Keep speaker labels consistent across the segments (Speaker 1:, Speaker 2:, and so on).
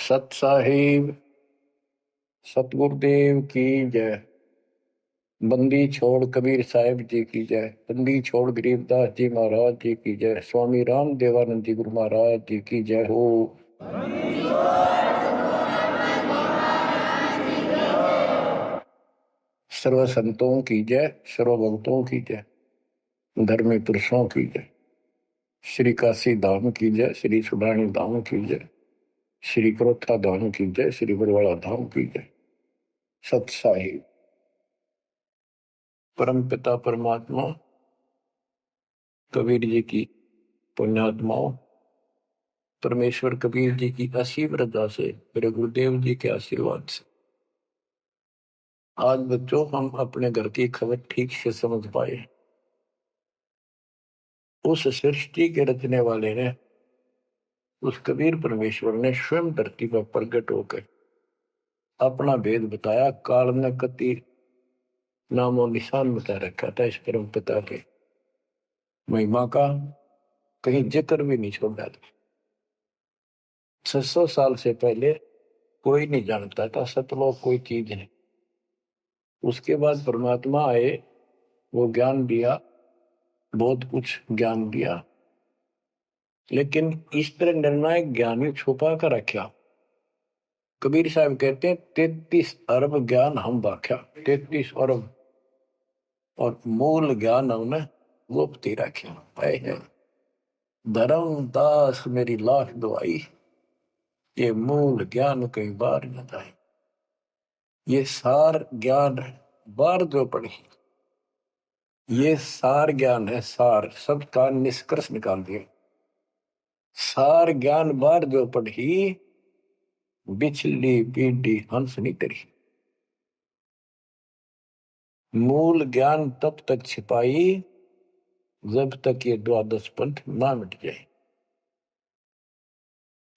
Speaker 1: सत साहिब सतगुरुदेव की जय। बंदी छोड़ कबीर साहिब जी की जय। बंदी छोड़ गरीबदास जी महाराज जी की जय। स्वामी राम देवानंद जी गुरु महाराज जी की जय हो। सर्व संतों की जय, सर्व भक्तों की जय, धर्मी पुरुषों की जय। श्री काशी धाम की जय, श्री सुडानी धाम की जय, श्री क्रोथा धाम की जय, श्री बरवाड़ा धाम की जय। सत साहिब परम पिता परमात्मा कबीर जी की पुण्यात्माओं, परमेश्वर कबीर जी की असीम रजा से, मेरे गुरुदेव जी के आशीर्वाद से आज बच्चों हम अपने घर की खबर ठीक से समझ पाए। उस सृष्टि के रचने वाले ने, उस कबीर परमेश्वर ने स्वयं धरती पर प्रकट होकर अपना भेद बताया। काल ने कति नामो निशान बता रखा था इस परम पिता के महिमा का, कहीं जिक्र भी नहीं छोड़ा था। 600 साल से पहले कोई नहीं जानता था सतलोक कोई चीज है। उसके बाद परमात्मा आए, वो ज्ञान दिया, बहुत कुछ ज्ञान दिया, लेकिन इस तरह निर्णायक ज्ञान ही छुपा कर रखा। कबीर साहब कहते हैं 33 अरब ज्ञान हम बाख्या, 33 अरब, और मूल ज्ञान हमने गुप्त ही रखा। धर्म दास मेरी लाख दुआई, ये मूल ज्ञान कई बार न जाए। ये सार ज्ञान बार जो पढ़ी, ये सार ज्ञान है। सार सब का निष्कर्ष निकाल दिया। सार ज्ञान बार जो पढ़ी, बिछली पीढ़ी हंस नहीं तरी। मूल ज्ञान तब तक छिपाई जब तक ये द्वादश पंथ ना मिट जाए।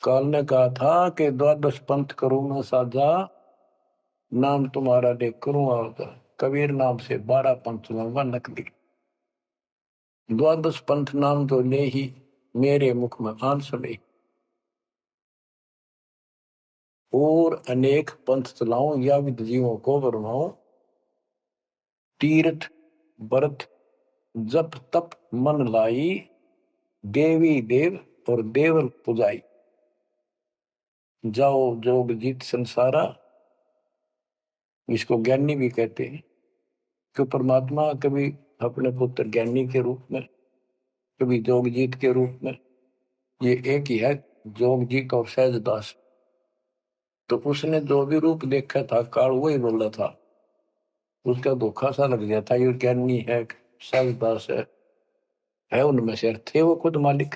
Speaker 1: काल ने कहा था कि द्वादश पंथ करूं मैं साझा, नाम तुम्हारा देख करूं आवता। कबीर नाम से 12 पंथ लूंगा नकली। द्वादश पंथ नाम तो ले ही मेरे मुख में आन सले, और अनेक पंथ चलाऊं या विद जीवों को बरमाऊं। तीर्थ व्रत जप तप मन लाई, देवी देव और देवल पुजाई। जाओ जोग जीत संसारा, इसको ज्ञानी भी कहते हैं। कि परमात्मा कभी अपने पुत्र ज्ञानी के रूप में, कभी जोगजीत के रूप में, ये एक ही है जोगजीत और सहजदास। तो उसने जो भी रूप देखा था काल वही बोला था। उसका धोखा सा लग गया था, ये ज्ञानी है सहजदास है उनमें से थे वो खुद मालिक।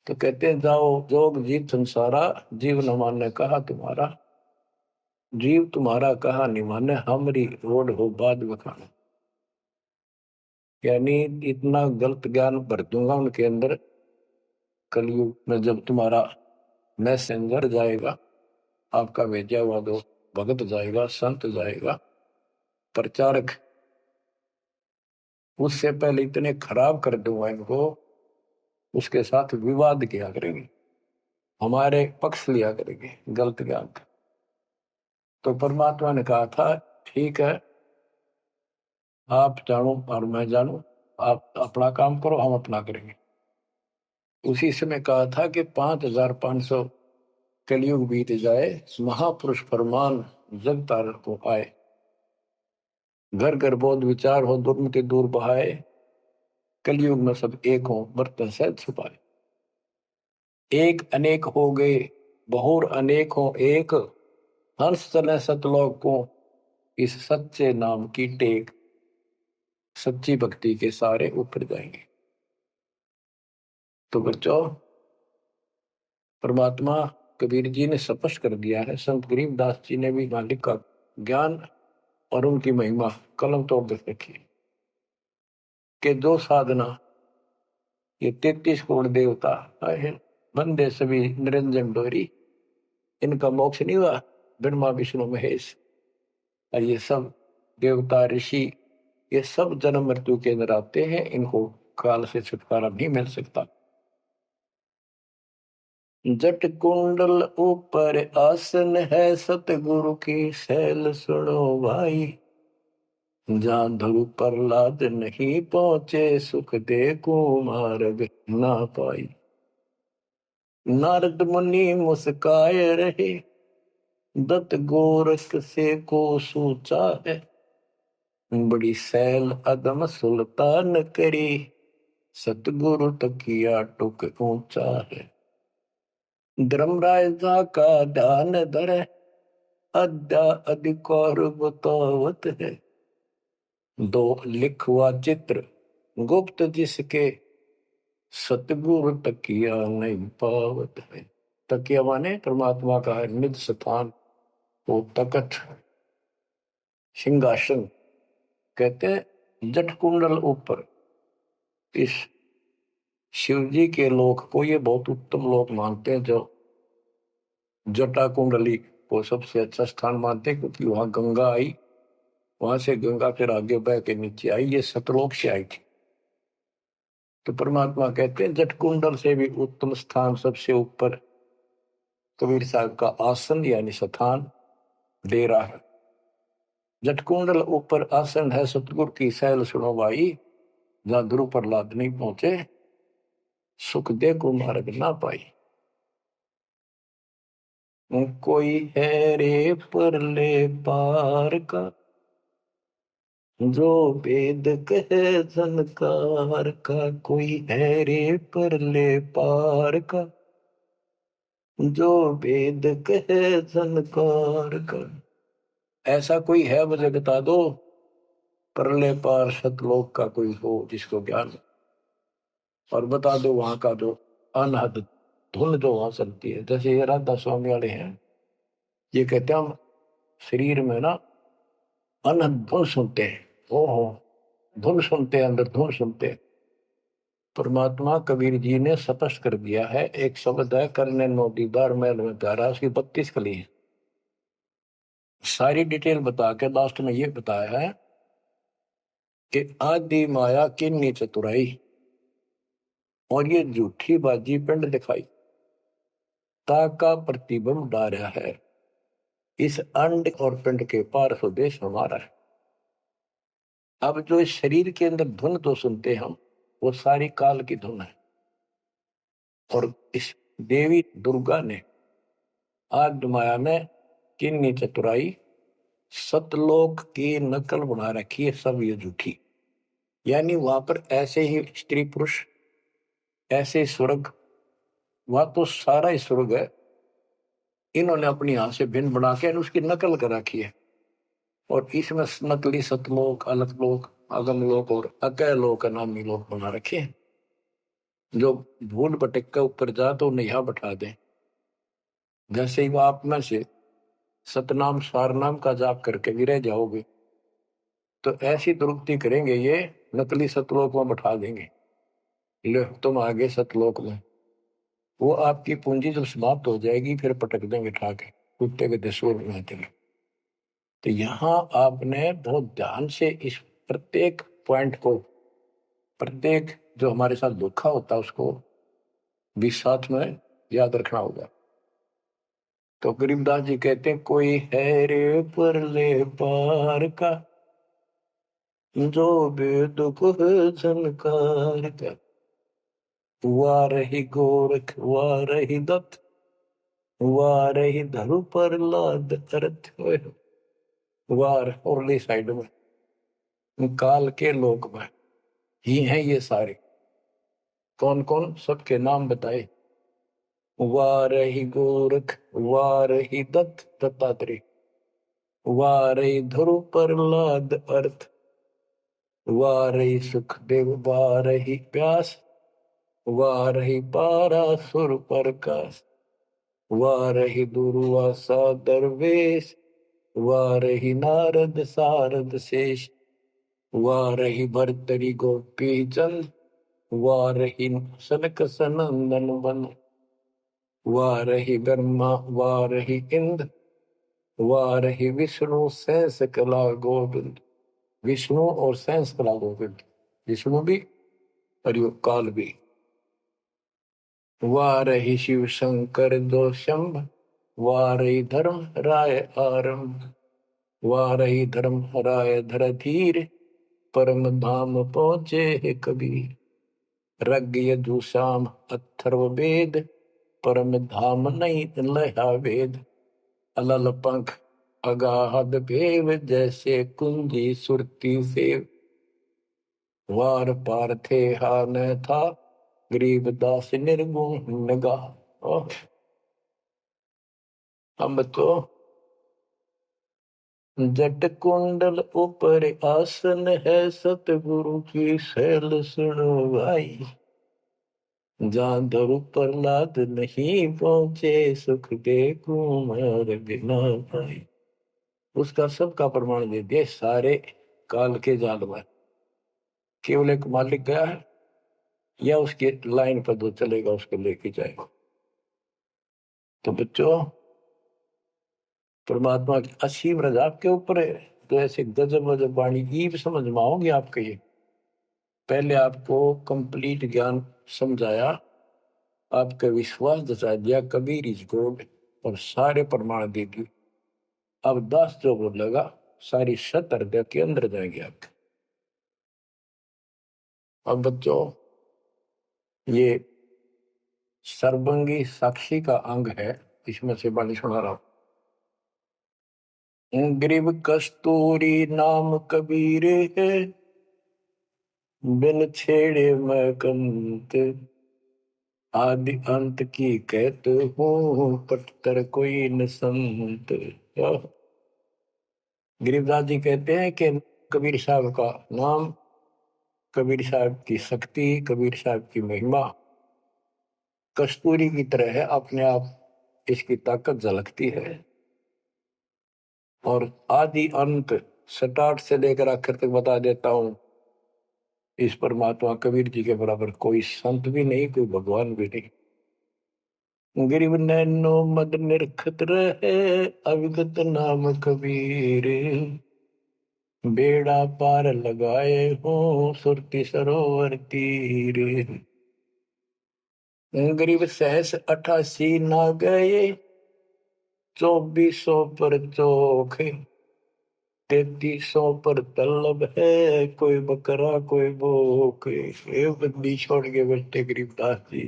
Speaker 1: तो कहते हैं जाओ जोग जीत संसारा, जीव न माने कहा तुम्हारा। जीव तुम्हारा कहा नहीं माने, हमारी रोड हो बाद बखाना। यानी इतना गलत ज्ञान भर दूंगा उनके अंदर कलयुग में, जब तुम्हारा मैसेंजर जाएगा, आपका भेजा हुआ दो भगत जाएगा, संत जाएगा, प्रचारक, उससे पहले इतने खराब कर दूंगा इनको, उसके साथ विवाद किया करेंगे, हमारे पक्ष लिया करेंगे गलत ज्ञान का। तो परमात्मा ने कहा था ठीक है, आप जानो और मैं जानू, आप अपना काम करो हम अपना करेंगे। उसी समय कहा था कि 5500 कलयुग बीत जाए, महापुरुष फरमान जग तारण को आए। घर घर बोध विचार हो, दुर्मति दूर बहाए, कलयुग में सब एक हो बर्तन से छुपाए। एक अनेक हो गए बहुर अनेक हो एक, हंस चले सतलोक को इस सच्चे नाम की टेक। सच्ची भक्ति के सारे ऊपर जाएंगे। तो बच्चों, परमात्मा कबीर जी ने स्पष्ट कर दिया है, संत गरीबदास जी ने भी मालिक का ज्ञान और उनकी महिमा कलम तोड़ दे रखी कि दो साधना, ये 33 करोड़ देवता है, बंदे सभी निरंजन डोरी, इनका मोक्ष नहीं हुआ। ब्रह्मा विष्णु महेश और ये सब देवता ऋषि, ये सब जन्म मृत्यु के अंदर आते हैं, इनको काल से छुटकारा नहीं मिल सकता। जट कुंडल ऊपर आसन है, सतगुरु की सैल सुनो भाई। जहाँ ध्रुव प्रहलाद नहीं पहुंचे, सुख दे कुमार्ग ना पाई। नारद मुनि मुस्काए रहे, दत्त गोरख से को सोचा है। बड़ी सैल अदम सुल्तान करी, सतगुरु तकिया टुक ऊंचा है। धर्मराजा का ध्यान धरे, अद्या अधिकार बतावत है। दो लिखवा चित्र गुप्त जिसके, सतगुरु तकिया नहीं पावत है। तकिया माने परमात्मा का है निज स्थान, वो तकत सिंहासन। कहते हैं जट कुंडल ऊपर, इस शिव जी के लोक को ये बहुत उत्तम लोक मानते हैं, जो जटा कुंडली को सबसे अच्छा स्थान मानते हैं, क्योंकि वहां गंगा आई, वहां से गंगा फिर आगे बह के नीचे आई, ये सतलोक से आई थी। तो परमात्मा कहते हैं जट कुंडल से भी उत्तम स्थान, सबसे ऊपर कबीर साहब का आसन यानी स्थान डेरा है। जट कुंडल ऊपर आसन है, सतगुरु की सैल सुनो भाई। जहां ध्रुव प्रहलाद नहीं पहुंचे, सुख दे को मार्ग ना पाई। कोई है रे परले पार का, जो वेद कहे झनकार का। कोई है रे परले पार का, जो वेद कहे झनकार का। ऐसा कोई है मुझे बता दो, परले पार सतलोक का कोई हो जिसको ज्ञान हो। और बता दो वहां का जो अनहद धुन जो वहां चलती है। जैसे ये राधा स्वामी वाले हैं, ये कहते हैं हम शरीर में ना अनहद धुन सुनते हैं। ओहो, धुन सुनते हैं, अंदर धुन सुनते हैं। परमात्मा कबीर जी ने स्पष्ट कर दिया है, एक शब्द है, करने नो दीदार महल में प्यारा, उसकी 32 कली है। सारी डिटेल बता के लास्ट में ये बताया है कि आदि माया किन्नी चतुराई, और ये झूठी बाजी पिंड दिखाई, ताका प्रतिबिंब डारा है। इस अंड और पिंड के पार स्वदेश हमारा है। अब जो इस शरीर के अंदर धुन तो सुनते हम, वो सारी काल की धुन है। और इस देवी दुर्गा ने आदि माया में किन्नी चतुराई सतलोक की नकल बना रखी है, सब ये झूठी। यानी वहां पर ऐसे ही स्त्री पुरुष, ऐसे स्वर्ग, वहां तो सारा ही स्वर्ग है, इन्होंने अपनी यहां से भिन्न बना के उसकी नकल कर रखी है। और इसमें नकली सतलोक, अलकलोक, अगम लोक और अकय लोक नामी लोक बना रखे हैं। जो भूल भटक के ऊपर जा तो उन्हें यहां बैठा दे। जैसे ही वो आप में से सतनाम सारनाम का जाप करके भी रह जाओगे, तो ऐसी दुर्गति करेंगे ये, नकली सतलोक में बैठा देंगे। ले तुम आगे सतलोक में, वो आपकी पूंजी जब समाप्त हो जाएगी, फिर पटक देंगे उठा के, कुत्ते के दसूर में देंगे। तो यहाँ आपने बहुत ध्यान से इस प्रत्येक पॉइंट को, प्रत्येक जो हमारे साथ धोखा होता है उसको भी साथ में याद रखना होगा। तो गरीबदास जी कहते हैं, कोई है रे परले पार का, जो वेद को झनकार का। वाह रही गोरख, वाह रही दत्त, वाह रही धरु प्रहलाद अर्थ होए। वार औरली साइड में काल के लोक में ही हैं ये सारे। कौन कौन, सबके नाम बताए। वाह रही गोरख, वाह रही दत्त दत्तात्रेय, वाह रही ध्रुव प्रहलाद अर्थ, वाह रही सुखदेव, वाह रही प्यास, वाह रही पारासुर प्रकाश, वाह रही दुर्वासा दरवेश, वाह रही नारद सारद शेष, वाह रही भरतरी गोपी चंद, वाह रही सनक सनंदन बन, वाह रही ब्रह्मा, वाह रही इंद्र, वाह रही विष्णु सहस कला गोविंद। विष्णु और सहस कला गोविंद, विष्णु भी और यो काल भी। वारहि शिव शंकर दो शंभ, वारहि धर्म राय आरंभ, वारहि धर्म राय धर धीर, परम धाम पहुँचे है कबीर। रग यजु शाम अथर्व वेद, परम धाम नहीं लहा वेद। अलल पंख अगाहद भेव, जैसे कुंजी सुरती सेव। वार पार थे हा न था, गरीबदास निर्गुण नगा। हम तो जट कुंडल ऊपर आसन है, सतगुरु की शैल सुनो भाई। जहाँ धरु प्रहलाद नहीं पहुंचे, सुख दे कुमार बिना भाई। उसका सबका प्रमाण दे दिया सारे काल के जाल में। केवल एक मालिक गया है या उसके लाइन पर दो चलेगा, उसको लेके जाएगा। तो बच्चों, परमात्मा की असीम रजा आपके ऊपर है। तो ऐसे गजब गजब वाणी ईब समझ में आओगे आपके। ये पहले आपको कंप्लीट ज्ञान समझाया, आपका विश्वास जता दिया कबीर इज गॉड, और सारे प्रमाण दे दिए। अब 10 जो बोलेगा सारी सत हृदय के अंदर जाएंगे आपके। अब बच्चों, ये सर्वंगी साक्षी का अंग है, इसमें से वाणी सुना रहा हूं। ग्रीव कस्तूरी नाम कबीर है, बिन छेड़े मैं कंत। आदि अंत की कहते हूँ, पटकर कोई न संत। गरीबदास जी कहते हैं कि कबीर साहब का नाम, कबीर साहब की शक्ति, कबीर साहब की महिमा कस्तूरी की तरह है। अपने आप इसकी ताकत झलकती है, और आदि अंत स्टार्ट से लेकर आखिर तक बता देता हूं। इस परमात्मा कबीर जी के बराबर कोई संत भी नहीं, कोई भगवान भी नहीं। गिरिव नैनो मद निरखत रहे, अविगत नाम कबीर। बेड़ा पार लगाए हो, सुरती सरोवर तीर। गरीब सहस 88 ना गए, 2400 पर चोख। 3300 पर तलब है, कोई बकरा कोई भूख। ये बंदी छोड़ के बैठे गरीबदास जी।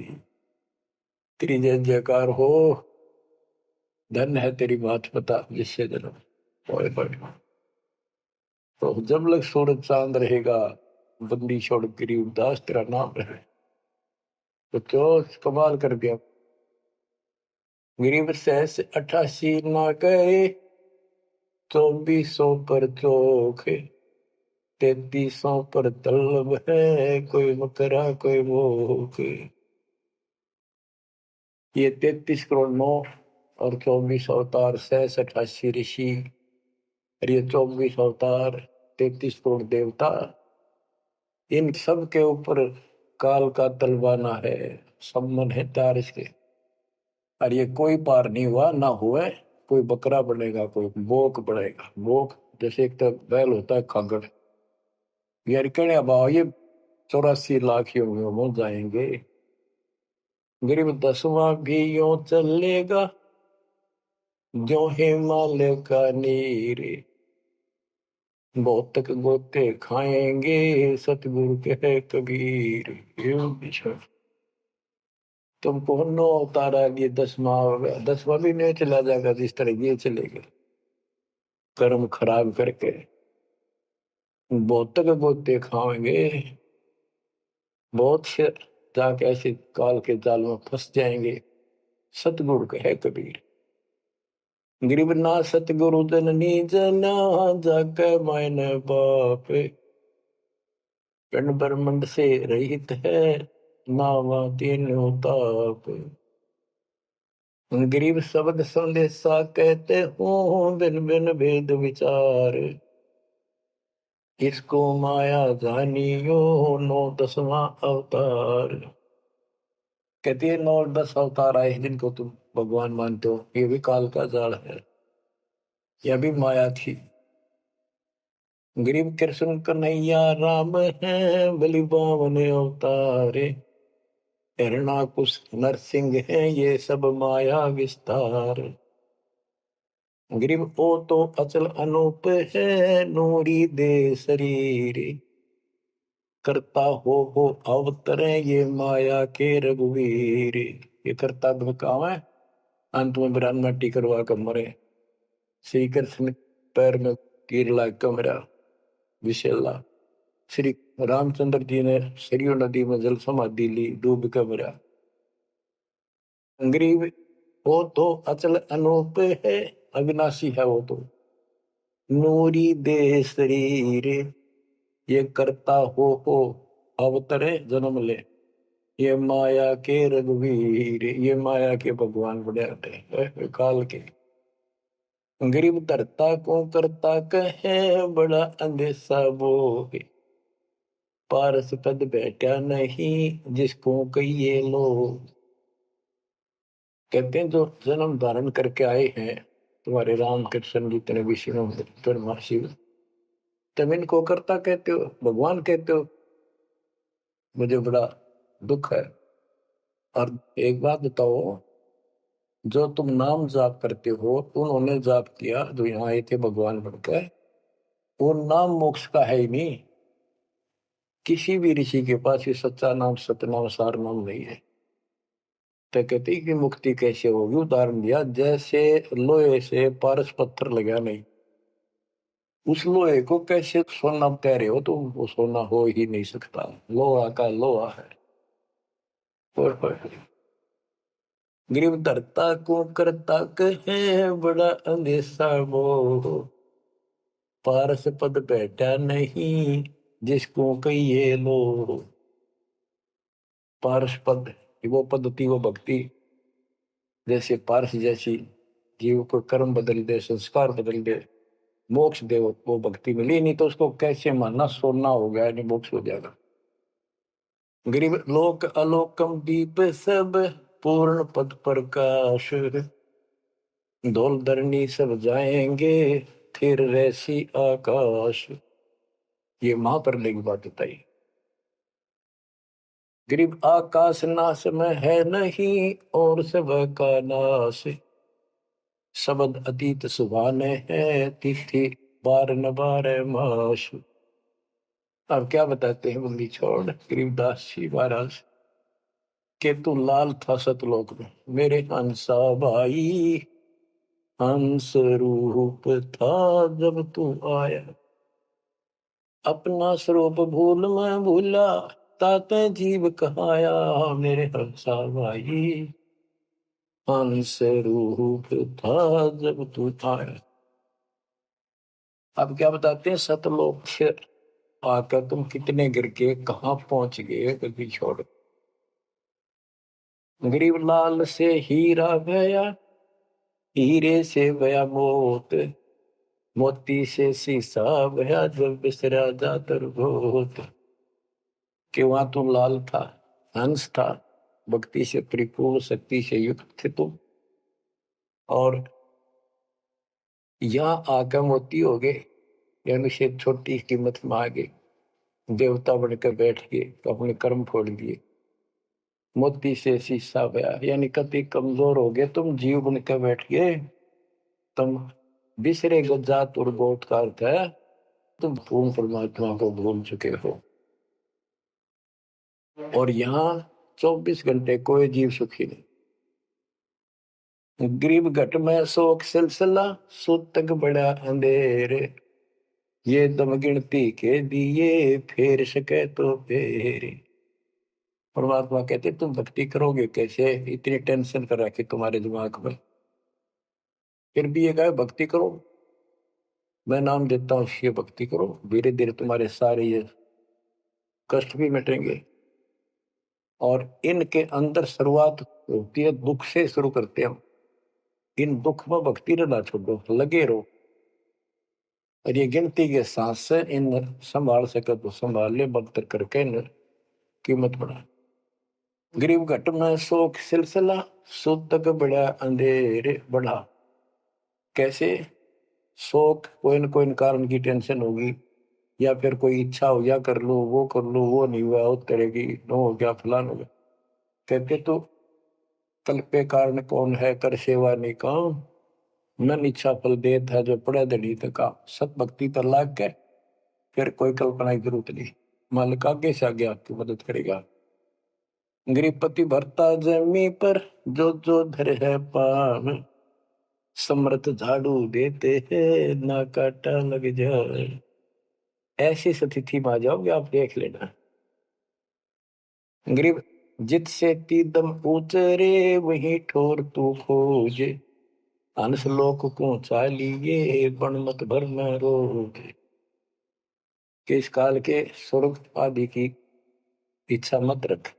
Speaker 1: तेरी जय जयकार हो, धन है तेरी बात पता जिससे जन्म। ओए होए। तो जब लग सूरज चांद रहेगा, बंदी छोड़ गरीबदास तेरा नाम रहे। तो क्यों कमाल कर दिया। गरीब सहस 88 ना गए, 2400 पर चोख। 3300 पर तलब है, कोई बकरा कोई भूख। ये 33 करोड़ 9 और 24 अवतार, 88 ऋषि, और ये 24 अवतार, 33 करोड़ देवता, इन सब के ऊपर काल का तलवाना है, सम्मन है तार इसके। और ये कोई पार नहीं हुआ ना हुए। कोई बकरा बनेगा, कोई बोक बनेगा। बोक जैसे एक तो बैल होता है खागड़, यार कहने भाव ये 84 लाख योनियों में जाएंगे। गरीब 10वां भी यूं चलेगा, जो हिमालय का नीर। बहुत तक गोते खाएंगे, सतगुरु के कबीर। तुमको 9 उतारा, ये 10वां 10वां भी नहीं चला जाएगा जिस तरह ये चलेगा, कर्म खराब करके। बहुत तक गोते खाएंगे, बहुत से जाके ऐसे काल के जाल में फंस जाएंगे। सतगुरु कहे कबीर। गरीब ना सतगुरु जननी जना, जाके मायने बाप। पिंड ब्रह्मंड से रहित है, नावा तीनों ताप। गरीब शब्द संदेशा कहते हो, बिन बिन भेद विचार। इसको माया जानियो, 9 10वां अवतार। कहती है 9 और 10 अवतार आए जिनको तुम भगवान मानते हो, ये भी काल का जाल है, यह भी माया थी। गरीब कृष्ण कन्हैया राम है, बलि बावन अवतारे। हिरणाकुश नरसिंह है ये सब माया विस्तार। ग्रीव ओ तो अचल अनूप है नूरी दे शरीर। करता हो अवतरे ये माया के रघुवीर। ये करता काम है, अंत में बिरान मट्टी करवा कर मरे। श्री कृष्ण पैर में तीर लाग कर मरा विशेला। श्री रामचंद्र जी ने सरयू नदी में जल समाधि ली, डूब कर मरा। ग्रीव वो तो अचल अनूप है, अविनाशी है वो तो। नूरी दे शरीर। ये करता हो अवतरे जन्म ले। ये माया के रघुवीर। ये माया के भगवान बड़े आते हैं काल के। गरीब धरता को करता कहे बड़ा अंदेशा बोहे। पारस पद बैठा नहीं जिसको कहिए लोग। कहते हैं जो जन्म धारण करके आए हैं तुम्हारे राम कृष्ण जितने विष्णु शिव, तुम इनको करता कहते हो, भगवान कहते हो। मुझे बड़ा दुख है। और एक बात बताओ, जो तुम नाम जाप करते हो उन्होंने जाप किया जो यहाँ आए थे भगवान बनकर, वो नाम मोक्ष का है ही नहीं। किसी भी ऋषि के पास ये सच्चा नाम सतनाम सार नाम नहीं है। तो कहते कि मुक्ति कैसे होगी, उदाहरण दिया जैसे लोहे से पारस पत्थर लगा नहीं, उस लोहे को कैसे सोना कह रहे हो, तो वो सोना हो ही नहीं सकता, लोहा का लोहा है। ग्रीव धरता को करता कहे बड़ा अंदेशा मोह। पारस पद बैठा नहीं जिसको कहिए लो। पारस पद वो पद्धति वो भक्ति, जैसे पारस जैसी जीव को कर्म बदल दे, संस्कार बदल दे, मोक्ष दे, वो भक्ति मिली नहीं तो उसको कैसे मानना सोना हो गया, नहीं मोक्ष हो जाएगा। गरीब लोक अलोकम दीप सब पूर्ण पद प्रकाश। धौल धरनी सब जाएंगे फिर रहसी आकाश। ये महाप्रलय की बात बताई। गरीब आकाश नाश में है नहीं और सब का नाश। शब्द अतीत सुभाने है तिथि बार न बार माश। अब क्या बताते हैं बंदी छोड़ गरीबदास जी महाराज के तू लाल था सतलोक में मेरे हंसा भाई। हंस रूप था जब तू आया। अपना स्वरूप भूल मैं भूला ताते जीव कहाया। मेरे हंसा भाई हंस रूप था जब तू आया। अब क्या बताते हैं सतलोक से आकर तुम कितने गिर के कहाँ पहुंच गए कभी छोड़। गरीब लाल से हीरा गया हीरे से गया मोत। मोती से शीशा गया जब बिसरा जातर भूत। कि वहां तुम लाल था, हंस था, भक्ति से परिपूर्ण शक्ति से युक्त थे तुम, और यहाँ आकर मोती हो गए, यानी से छोटी कीमत में आ गए, देवता बनकर बैठ गए तो अपने कर्म फोड़ दिए। मोती से शीशा गया यानी कति कमजोर हो गए तुम, जीव बनकर बैठ गए तुम। बिसरे जात और गोत का अर्थ है तुम पूर्ण परमात्मा को भूल चुके हो। और यहाँ 24 घंटे कोई जीव सुखी नहीं। गरीब घट में शोक सिलसिला सूतक बड़ा अंधेरे। ये दम गिनती के दिए फेर सके तो फेरे। परमात्मा कहते तुम भक्ति करोगे कैसे, इतनी टेंशन कर रखी तुम्हारे दिमाग में, फिर भी ये कहे भक्ति करो, मैं नाम देता हूँ ये भक्ति करो, धीरे धीरे तुम्हारे सारे ये कष्ट भी मिटेंगे। और इनके अंदर शुरुआत होती है दुख से, शुरू करते हैं हम। इन दुख में भक्ति रहना छोड़ो, लगे रहो, और ये गिनती के सांस से इन संभाल सके तो संभाल ले, बदतर करके इन कीमत बढ़ा। गरीब घट में शोक सिलसिला सूतक बड़ा अंधेरे बढ़ा। कैसे, शोक कोई न कोई कारण की टेंशन होगी, या फिर कोई इच्छा हो गया कर लो वो कर लो, वो नहीं हुआ, वो करेगी, नो हो गया फलान हो गया, कहते तो कल पे कारण कौन है कर सेवा नहीं काम, मन इच्छा फल देत है जो पड़े दड़ी तका। सत भक्ति पर लाग के फिर कोई कल्पना की जरूरत नहीं, मालिक आगे से आगे आपकी मदद करेगा। गृहपति भरता जमी पर जो जो धर है पान, समर्थ झाड़ू देते हैं ना काटा लग जाए। ऐसी स्थिति में आ जाओगे आप, देख लेना। गरीब जित से तीदम उचरे वही ठोर तू खोज, अंश लोक को चालिए बन मत भर न रोज। कि इस काल के स्वर्ग आदि की इच्छा मत रख,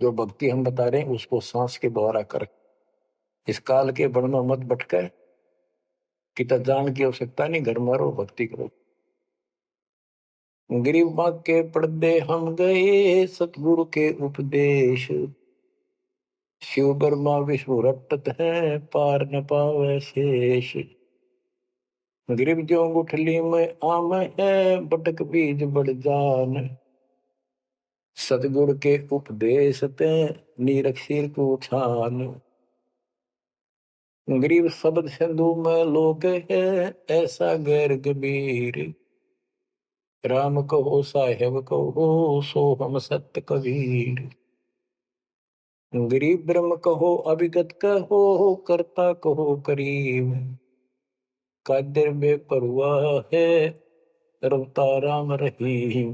Speaker 1: जो भक्ति हम बता रहे हैं उसको सांस के द्वारा कर। इस काल के बन में मत भटके, कितना जान की आवश्यकता नहीं, घर में रहो भक्ति करो। गरीब माँ के पर्दे हम गए सतगुरु के उपदेश, शिव ब्रह्मा विष्णु रटत है पार न पावे शेष। गरीब जो गुठली में आम है बटक बीज बढ़ जान, सतगुरु के उपदेश ते नीरख सिर को छान। गरीब शब्द सिंधु में लोक है ऐसा गैर गंभीर, राम कहो साहेब कहो सो हम सत्य कबीर। गरीब ब्रह्म कहो अभिगत कहो करता कहो करीब, कादिर बेपरवा है रवता राम रहीम।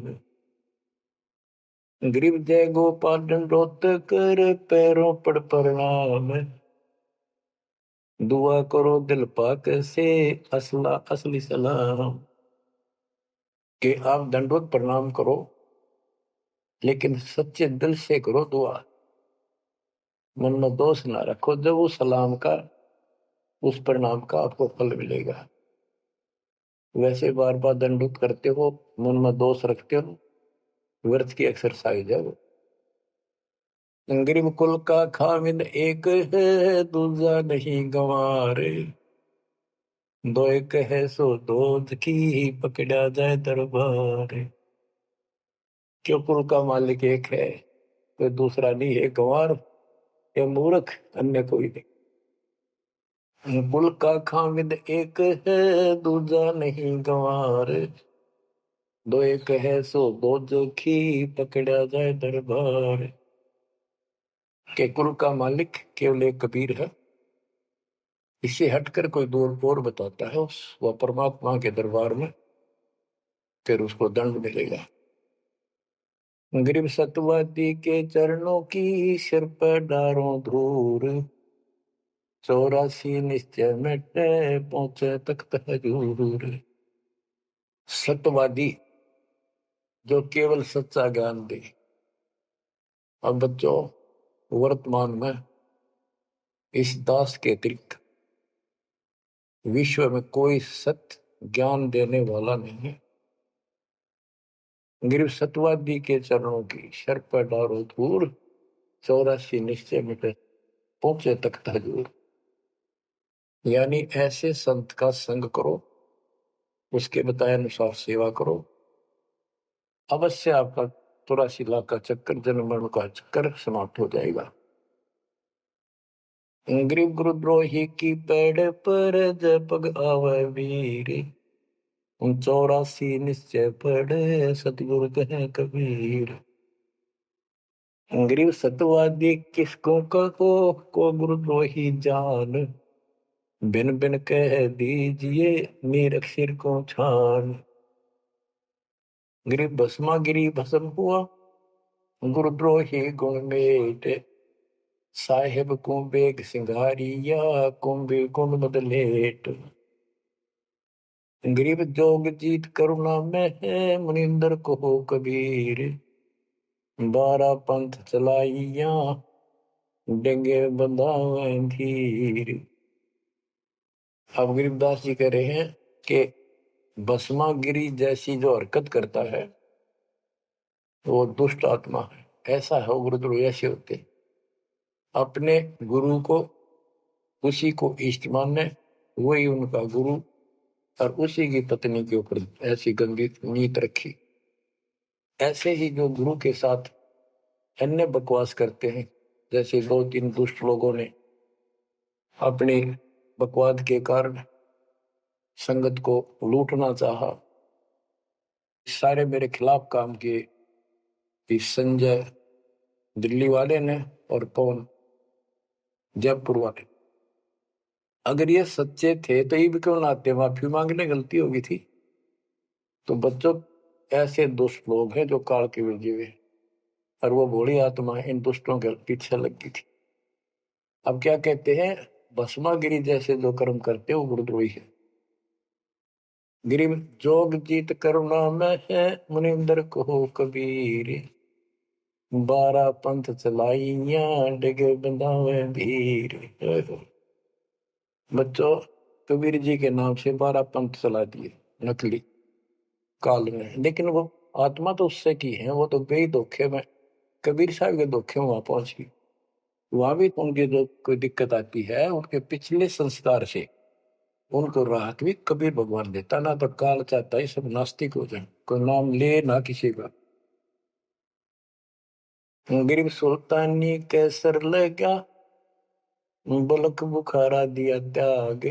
Speaker 1: गरीब जय गोपाल दंडोत कर पैरों पड़ प्रणाम, दुआ करो दिल पाक से असला असली सलाम। कि आप दंडोत प्रणाम करो लेकिन सच्चे दिल से करो दुआ, मन में दोष ना रखो। जब उस सलाम का उस प्रणाम का आपको फल मिलेगा। वैसे बार बार दंडोत करते हो, मन में दोष रखते हो, व्यर्थ की एक्सरसाइज है वो। गरीब कुल का खामिद एक है दूजा नहीं गंवारे, दो एक है सो दूध की पकड़ा जाए दरबार। क्यों कुल का मालिक एक है, कोई दूसरा नहीं है, गंवार या मूर्ख अन्य कोई नहीं। कुल का खामिद एक है दूजा नहीं गंवार, दो एक है सो दूध की पकड़ा जाए दरबार। के कुल का मालिक केवल एक कबीर है, इससे हटकर कोई दूर और बताता है उस वह परमात्मा के दरबार में, फिर उसको दंड मिलेगा। गरीब सतवादी के चरणों की सिर पर डारों धूर, 84 निश्चय मिटे पहुंचे तख्त हजूर। सत्यवादी जो केवल सच्चा ज्ञान दे। अब बच्चों वर्तमान में इस दास के अतिरिक्त विश्व में कोई सत्य ज्ञान देने वाला नहीं है। गरीब सतवादी के चरणों की सर पर डारो धूर, 84 निश्चय मिटे पहुंचे तख्त हजूर। यानी ऐसे संत का संग करो, उसके बताए अनुसार सेवा करो, अवश्य आपका 84 लाख का चक्कर, जन्म मरण का चक्कर समाप्त हो जाएगा। गरीब गुरुद्रोही की पेड़ पर जब पग आवे वीर, 84 निश्चय पढ़े सतगुरु कहे कबीर। गरीब सतवादी किसको कहो को गुरुद्रोही जान, बिन बिन कह दीजिए मीरख सिर को छान। गरीब भस्मा गिरी भस्म हुआ गुरुद्रोही गुण मेट, साहेब को बेग सिंगारिया कुंभी गुण बदलेट। गरीब जोग जीत करुणा में है मुनिंदर को कबीर, 12 पंथ चलाइया डेंगे बंधावे धीर। अब गरीबदास जी कह रहे हैं कि भस्मागिरी जैसी जो हरकत करता है वो दुष्ट आत्मा है। ऐसा है गुरुद्रोह, ऐसे होते अपने गुरु को उसी को इष्ट माने, वही उनका गुरु, और उसी की पत्नी के ऊपर ऐसी गंदी नीत रखी। ऐसे ही जो गुरु के साथ अन्य बकवास करते हैं। जैसे 2-3 दुष्ट लोगों ने अपनी बकवाद के कारण संगत को लूटना चाहा, सारे मेरे खिलाफ काम किए। इस संजय दिल्ली वाले ने और पवन जयपुर वाले। अगर ये सच्चे थे तो ये भी क्यों ना आते, माफी मांगने गलती होगी थी। तो बच्चों, ऐसे दुष्ट लोग हैं जो काल के भेजे हुए, और वो भोली आत्मा इन दुष्टों के पीछे लगी थी। अब क्या कहते हैं, भस्मागिरी जैसे जो कर्म करते वो गुरुद्रोही है। गिरि जोग जीत करुणा में है, मुनिंदर को कबीर, 12 पंथ चलाइया डिगे बंधावे भीर। बच्चों, कबीर जी के नाम से 12 पंथ चला दिए नकली काल में, लेकिन वो आत्मा तो उससे की है, वो तो गई धोखे में, कबीर साहब के धोखे में वहां पहुंची। वहां भी उनकी जो कोई दिक्कत आती है, उनके पिछले संस्कार से उनको राहत भी कबीर भगवान देता। ना तो काल चाहता है सब नास्तिक हो जाए, कोई नाम ले ना किसी का। गरीब सुल्तानी कैसर लगा, बलक बुखारा दिया त्याग,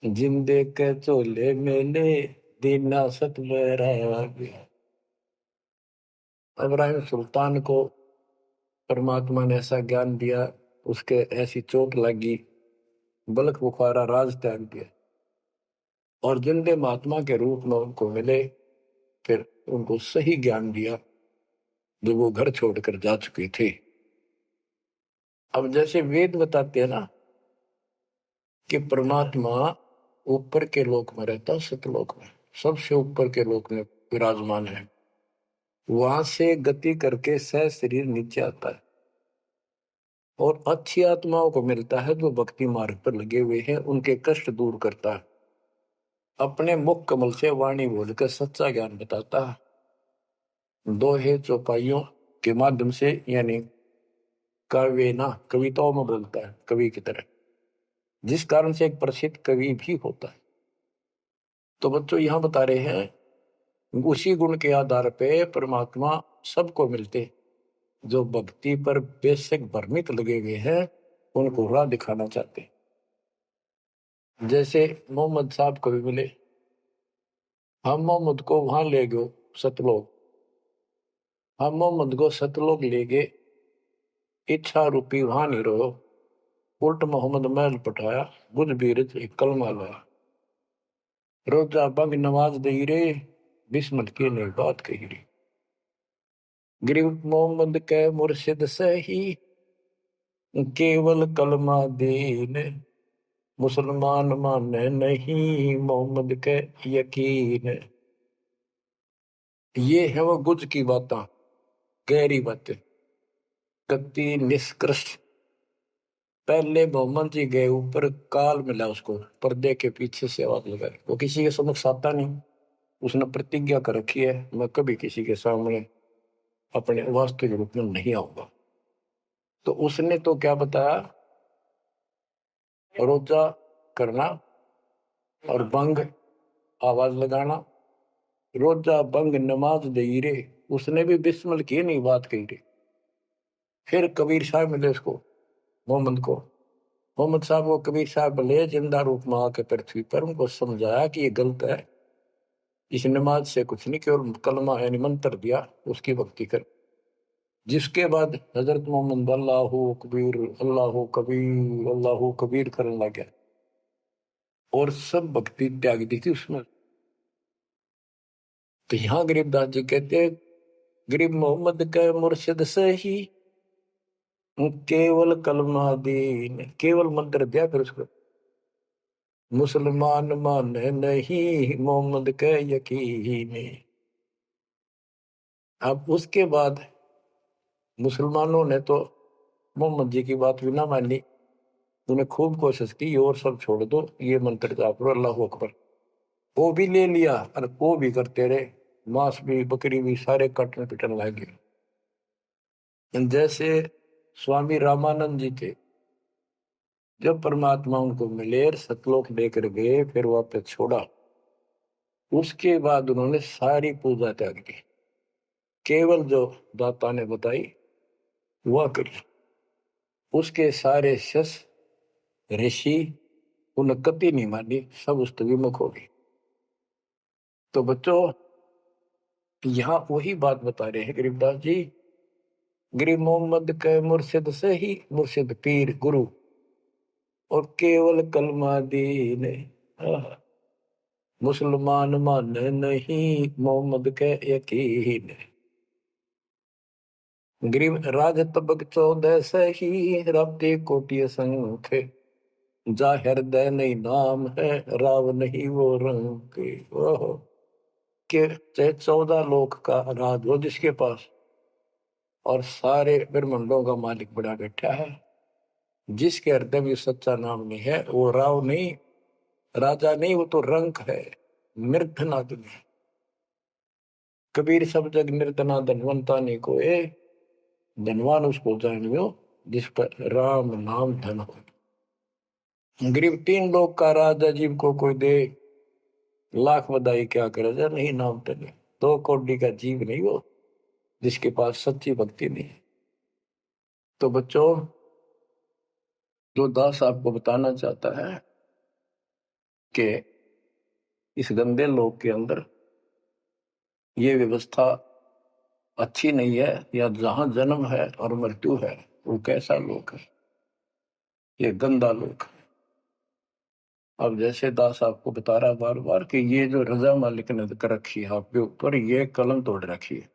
Speaker 1: जिंदे के चोले मेले दीना सत बैराग। इब्राहिम सुल्तान को परमात्मा ने ऐसा ज्ञान दिया, उसके ऐसी चोट लगी, बलक बुखारा राज त्याग दिया, और जिंदे महात्मा के रूप में उनको मिले, फिर उनको सही ज्ञान दिया जो वो घर छोड़कर जा चुके थे। अब जैसे वेद बताते हैं ना कि परमात्मा ऊपर के लोक में रहता, सतलोक में, सबसे ऊपर के लोक में विराजमान है। वहां से गति करके सह शरीर नीचे आता है और अच्छी आत्माओं को मिलता है जो भक्ति मार्ग पर लगे हुए हैं, उनके कष्ट दूर करता है, अपने मुख कमल से वाणी बोलकर सच्चा ज्ञान बताता है। दोहे चौपाइयों के माध्यम से, यानी काव्य ना, कविताओं में बोलता है कवि की तरह, जिस कारण से एक प्रसिद्ध कवि भी होता है। तो बच्चों, यहां बता रहे हैं उसी गुण के आधार पे परमात्मा सबको मिलते, जो भक्ति पर बेशक भ्रमित लगे हुए हैं, उनको राह दिखाना चाहते। जैसे मोहम्मद साहब को भी मिले, हम मोहम्मद को वहां ले गए सतलोक, हम मोहम्मद को सतलोक ले गए, इच्छा रूपी वहां नहीं रहो, उल्ट मोहम्मद महल पठाया, बुझ बीरज एक कलमा लाया, रोजा बंग नवाज दई रे, बिस्मत की नहीं बात कही रे। गरीब मोहम्मद के मुर्शिद सही, केवल कलमा दीन, मुसलमान माने नहीं मोहम्मद के यकीन। ये है वो गुज की बातें, गहरी बातें, कति निष्कृष्ट। पहले मोहम्मद जी गए ऊपर, काल मिला उसको, पर्दे के पीछे से आवाज लगाई, वो किसी के समक्ष आता नहीं, उसने प्रतिज्ञा कर रखी है, मैं कभी किसी के सामने अपने वास्तविक रूप में नहीं आऊंगा। तो उसने तो क्या बताया, रोजा करना और बंग आवाज लगाना, रोजा बंग नमाज दई रे, उसने भी बिस्मिल की नहीं बात कही रे। फिर कबीर साहब मिले उसको, मोहम्मद को, मोहम्मद साहब को कबीर साहब ले जिंदा रूप में आके पृथ्वी पर, उनको समझाया कि ये गलत है, इस नमाज से कुछ नहीं, केवल कलमा यानी मंत्र दिया, उसकी भक्ति कर। जिसके बाद हजरत मोहम्मद अल्लाह कबीर अल्लाह कबीर करने लग गया और सब भक्ति त्याग दी थी उसमें। तो यहाँ गरीबदास जी कहते हैं, गरीब मोहम्मद के मुर्शिद सही, केवल कलमा दीन, केवल मंत्र दिया, फिर उसको मुसलमान माने नहीं मोहम्मद के यकीन। अब उसके बाद मुसलमानों ने तो मोहम्मद जी की बात भी ना मानी, उन्हें खूब कोशिश की और सब छोड़ दो, ये मंत्र जाप लो अल्लाह अकबर, वो भी ले लिया और वो भी करते रहे, मांस भी बकरी भी सारे कटने पिटने लगे। जैसे स्वामी रामानंद जी थे, जब परमात्मा उनको मिले, सतलोक लेकर गए, फिर वापस छोड़ा, उसके बाद उन्होंने सारी पूजा त्याग दी, केवल जो दाता ने बताई हुआ करी। उसके सारे शस ऋषि उन्हें कति नहीं मानी, सब उस विमुख हो गए। तो बच्चों यहाँ वही बात बता रहे हैं गरीबदास जी। गरीब मोहम्मद के मुर्शिद से ही मुर्शिद पीर गुरु और केवल कलमा दीन, मुसलमान मान नहीं मोहम्मद के यकीन। गरीब राज तबक 14 से ही रब्ते कोटि संख, जाहिर दे नहीं नाम है राव नहीं वो रंग के। ओहो के 14 लोक का राज हो जिसके पास, और सारे ब्रह्मांडों का मालिक बड़ा बैठा है, जिसके हृदय में सच्चा नाम नहीं है वो राव नहीं, राजा नहीं, वो तो रंक है, निर्धनादन है। कबीर सब जग निर्धना धनवंता नहीं कोई, धनवान उसको जानियो जिस पर राम नाम धन हो। गरीब 3 लोग का राजा जीव को कोई दे, लाख बधाई क्या करे जा नहीं नाम धन। 2 कौड़ी का जीव नहीं वो जिसके पास सच्ची भक्ति नहीं है। तो बच्चों जो दास आपको बताना चाहता है कि इस गंदे लोक के अंदर ये व्यवस्था अच्छी नहीं है, या जहां जन्म है और मृत्यु है वो कैसा लोक है, ये गंदा लोक है। अब जैसे दास आपको बता रहा बार बार कि ये जो रजा मालिक ने कर रखी है आपके ऊपर, ये कलम तोड़ रखी है,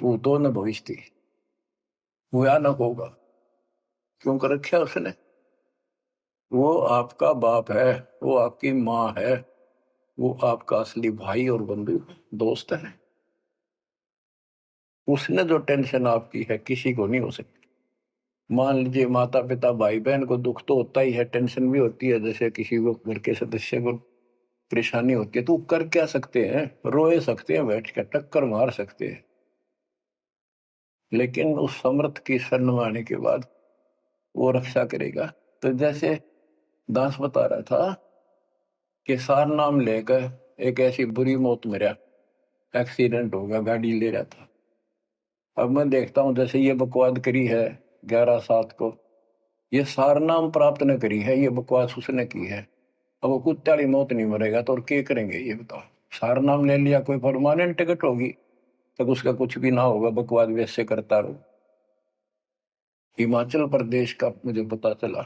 Speaker 1: भूतों न भविष्य हुआ न होगा। क्यों कर रखा उसने? वो आपका बाप है, वो आपकी माँ है, वो आपका असली भाई और बंधु दोस्त है। उसने जो टेंशन आपकी है किसी को नहीं हो सकती। मान लीजिए माता पिता भाई बहन को दुख तो होता ही है, टेंशन भी होती है, जैसे किसी को घर के सदस्य को परेशानी होती है, तो कर क्या सकते हैं? रोए सकते हैं, बैठ कर टक्कर मार सकते हैं, लेकिन उस समर्थ की शरण में आने के बाद वो रक्षा करेगा। तो जैसे दास बता रहा था कि सार नाम लेकर एक ऐसी बुरी मौत मरा, एक्सीडेंट हो गया, गाड़ी ले रहा था। अब मैं देखता हूं जैसे ये बकवाद करी है 11/7 को, ये सार नाम प्राप्त न करी है, ये बकवास उसने की है। अब वो कुत्ते वाली मौत नहीं मरेगा तो और क्या करेंगे ये बताओ? सार नाम ले लिया, कोई परमानेंट टिकट होगी तब उसका कुछ भी ना होगा, बकवाद वैसे करता रहो। हिमाचल प्रदेश का मुझे पता चला,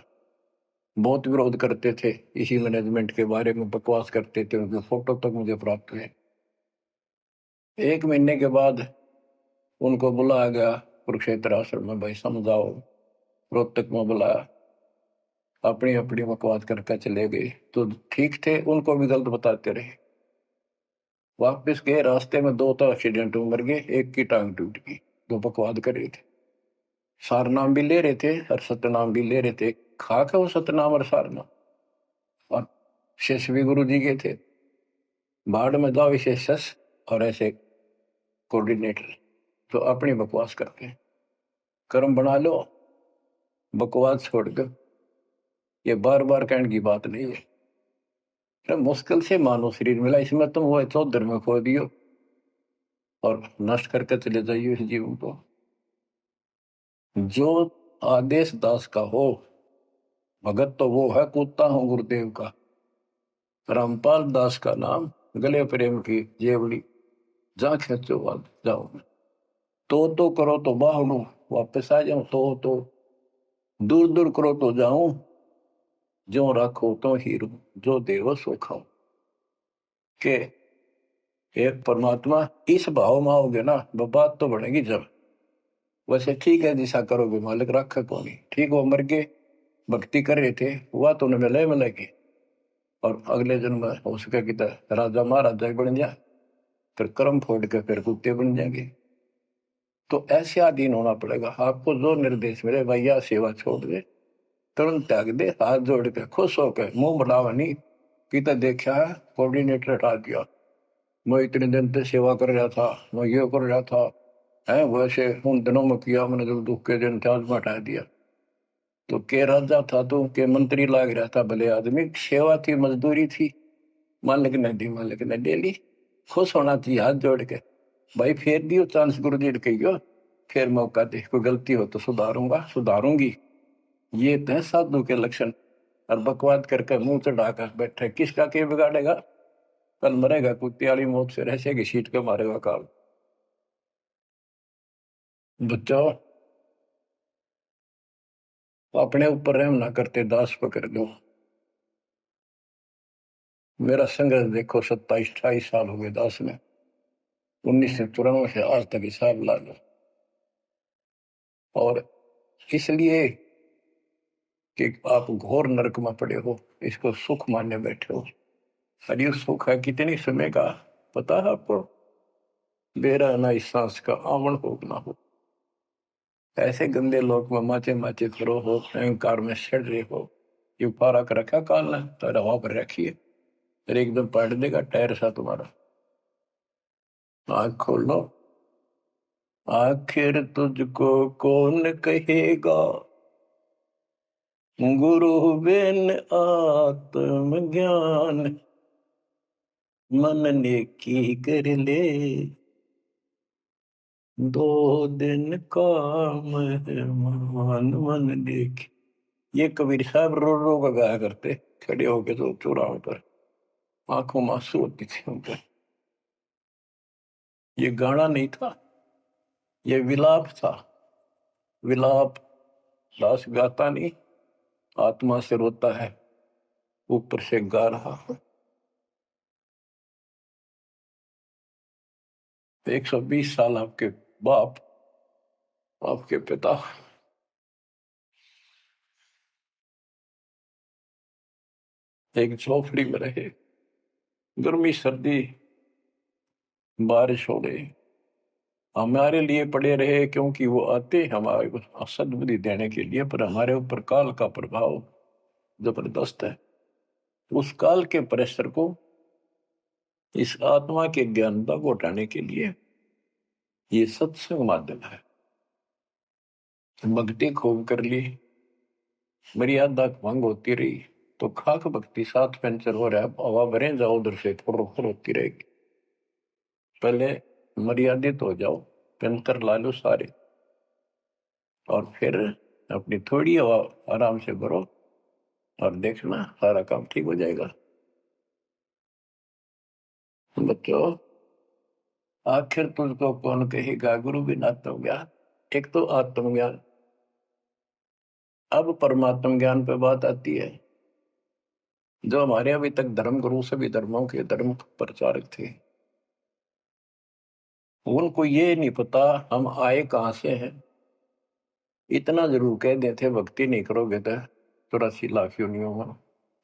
Speaker 1: बहुत विरोध करते थे इसी मैनेजमेंट के बारे में, बकवास करते थे, उनके फोटो तक मुझे प्राप्त हुए। 1 महीने के बाद उनको बुलाया गया कुरुक्षेत्र आश्रम में, भाई समझाओ। रोहतक में बुलाया, अपनी अपनी बकवास करके चले गए। तो ठीक थे, उनको भी गलत बताते रहे। वापस गए, रास्ते में 2 तो एक्सीडेंट में मर गए, एक की टांग टूट गई। जो बकवाद कर रहे थे, सार नाम भी ले रहे थे और सतनाम भी ले रहे थे, खाक है वो सतनाम और सार नाम। और शेष भी गुरु जी के थे, भाड़ में जाओ इसे शस और ऐसे कोऑर्डिनेटर, तो अपनी बकवास करते हैं। कर्म बना लो, बकवास छोड़ दो, ये बार बार कहने की बात नहीं है। तो मुश्किल से मानो शरीर मिला, इसमें तुम वो चौधर में खो दियो और नष्ट करके चले जाइए इस जीवन को। जो आदेश दास का हो भगत तो वो है, कूदता हूं गुरुदेव का। रामपाल दास का नाम, गले प्रेम की जेवड़ी, जा खेचो बात जाओ। तो करो तो बाहू, वापस आ जाऊं तो दूर दूर करो तो जाऊं, जो रखो तो हीरो, जो देवो सो खाओ। के एक परमात्मा इस भाव में आओगे ना, बात तो बढ़ेगी जब। वैसे ठीक है दिशा करोगे, मालिक रखा कौन नहीं, ठीक वो मर गए, भक्ति कर रहे थे, हुआ तो उन्हें मिले के, और अगले जन्म में हो सके कि राजा महाराजा बन जाए, फिर कर्म फोड़ के फिर कुत्ते बन जाएंगे। तो ऐसे अधीन होना पड़ेगा। आपको जो निर्देश मिले, भैया सेवा छोड़ दे, तुरंत त्याग दे, हाथ जोड़ के खुश होकर, मुंह बढ़ावा नहीं कि देखा है कोऑर्डिनेटर हटा दिया, मैं इतने दिन से सेवा कर रहा था, मैं ये कर रहा था, है वैसे उन दिनों में किया मैंने, जो दुख के दिन थे आज में हटा दिया। तो के राजा था तो के मंत्री लाग रहा था, भले आदमी, सेवा थी, मजदूरी थी, मालिक ने दी, मालिक ने ले ली, खुश होना चाहिए हाथ जोड़ के। भाई फेर दियो चांस गुरु जी कहियो, फिर मौका दे, कोई गलती हो तो सुधारूंगा, सुधारूंगी। ये तो है साधु के लक्षण। और बकवाद करके मुंह चढ़ाकर बैठे, किसका के बिगाड़ेगा? कल मरेगा कुत्ते वाली मौत से, रहसे की सीट के मारेगा काल। बच्चों, अपने ऊपर रहम ना करते, दास पकड़ लो। मेरा संघर्ष देखो, 27-28 साल हो गए दास में, 1994 से आज तक हिसाब ला लो। और इसलिए कि आप घोर नरक में पड़े हो, इसको सुख मानने बैठे हो। और ये सुख है कितने समय का पता है आपको? बेरा ना इस सांस का आवन हो ना हो। ऐसे गंदे लोग में माचे माचे करो हो, अहंकार में सड़ रहे हो। ये पारा कर रखा काल ने, तो हवा पर रखिए, फिर एकदम पलट देगा टायर सा तुम्हारा। आँख खोल लो। आखिर तुझको कौन कहेगा, गुरु बिन आत्मज्ञान। मन ने की कर ले, 2 दिन काम मान मन देख। ये कबीर साहब रो रो का गाया करते, खड़े होके तो चौराहों पर, आंखों में आंसू होती थी उनके। ये गाना नहीं था, ये विलाप था। विलाप दास गाता नहीं, आत्मा से रोता है, ऊपर से गा रहा है। 120 साल आपके बाप, आपके पिता एक झोपड़ी में रहे, गर्मी सर्दी बारिश हो गई, हमारे लिए पड़े रहे, क्योंकि वो आते हमारे को सद्बुद्धि देने के लिए, पर हमारे ऊपर काल का प्रभाव जबरदस्त है। उस काल के प्रेशर को इस आत्मा के ज्ञानता को हटाने के लिए ये सत्संग माध्यम है। भक्ति खूब कर ली, मर्यादा भंग होती रही, तो खाक भक्ति साथ पंचर हो रहा है, हवा भरे जाओ उधर से, फुर होती रहेगी। पहले मर्यादित हो जाओ, पंचर ला लो सारे, और फिर अपनी थोड़ी हवा आराम से भरो, और देखना सारा काम ठीक हो जाएगा। बच्चों, आखिर तुझको कौन कहेगा, गुरु बिन आत्मज्ञान। एक तो आत्मज्ञान, अब परमात्म ज्ञान पे बात आती है। जो हमारे अभी तक धर्म गुरु सभी धर्मों के धर्म प्रचारक थे, उनको ये नहीं पता हम आए कहां से हैं। इतना जरूर कह देते, भक्ति नहीं करोगे तो 84 लाख योनियों में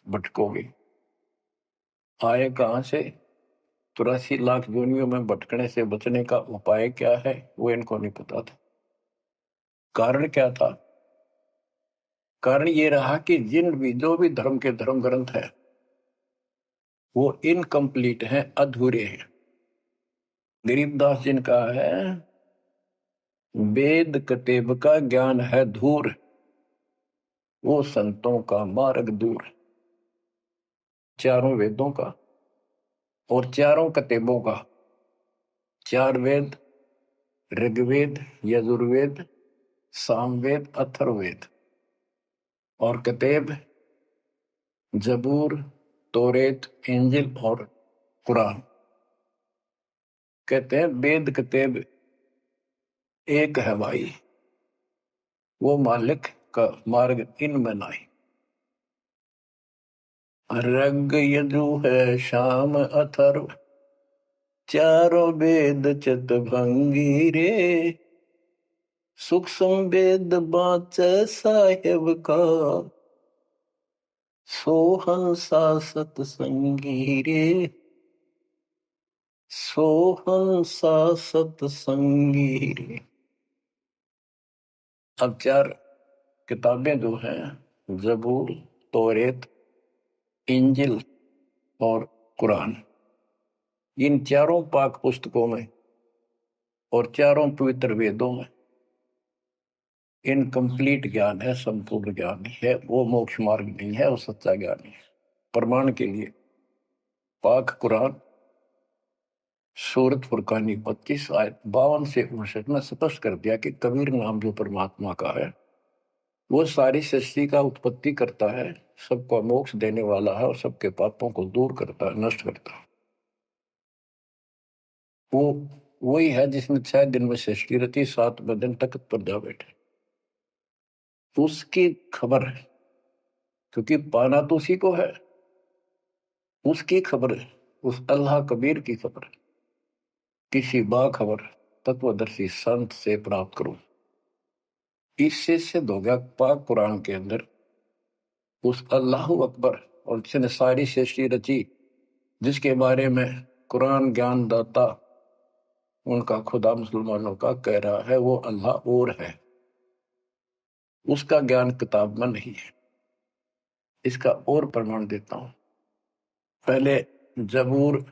Speaker 1: भटकोगे। आए कहां से, 84 लाख योनियों में भटकने से बचने का उपाय क्या है, वो इनको नहीं पता था। कारण क्या था? कारण ये रहा कि जो भी धर्म के धर्म ग्रंथ है, वो इनकम्प्लीट हैं, अधूरे हैं। गरीबदास जिनका है, वेद कतेब का ज्ञान है धूर, वो संतों का मार्ग दूर। चारों वेदों का और चारों कतेबों का, 4 वेद, ऋग्वेद, यजुर्वेद, सामवेद, अथर्ववेद, और कतेब जबूर, तोरेत, इंजिल और कुरान। कहते हैं वेद कतेब एक है भाई, वो मालिक का मार्ग इनमें नहीं। ऋग यजु है शाम अथर्व, चारों वेद चितभंगी रे। सूक्ष्म वेद बाँचे साहेब का, सोहंसा सतसंगी रे। सोहंसा सतसंगी रे। अब 4 किताबें जो हैं, जबूर, तौरेत, इंजिल और कुरान, इन चारों पाक पुस्तकों में और चारों पवित्र वेदों में इनकम्प्लीट ज्ञान है, संपूर्ण ज्ञान नहीं है। वो मोक्ष मार्ग नहीं है, वो सच्चा ज्ञान नहीं है। प्रमाण के लिए पाक कुरान सूरत फुरकानी 25 आयत 52 से 59 में स्पष्ट कर दिया कि कबीर नाम जो परमात्मा का है वो सारी सृष्टि का उत्पत्ति करता है, सबको मोक्ष देने वाला है और सबके पापों को दूर करता है, नष्ट करता है। वो वही है जिसने 6 दिन में सृष्टि रची, 7वें दिन तख्त पर जा बैठे। उसकी खबर है, क्योंकि पाना तो उसी को है। उसकी खबर है, उस अल्लाह कबीर की खबर है। किसी बाखबर तत्वदर्शी संत से प्राप्त करो। इससे सिद्ध हो गया पाक कुरान के अंदर उस अल्लाह अकबर और जिसने सारी सृष्टि रची, जिसके बारे में कुरान ज्ञान दाता उनका खुदा मुसलमानों का कह रहा है वो अल्लाह और है, उसका ज्ञान किताब में नहीं है। इसका और प्रमाण देता हूं। पहले जबूर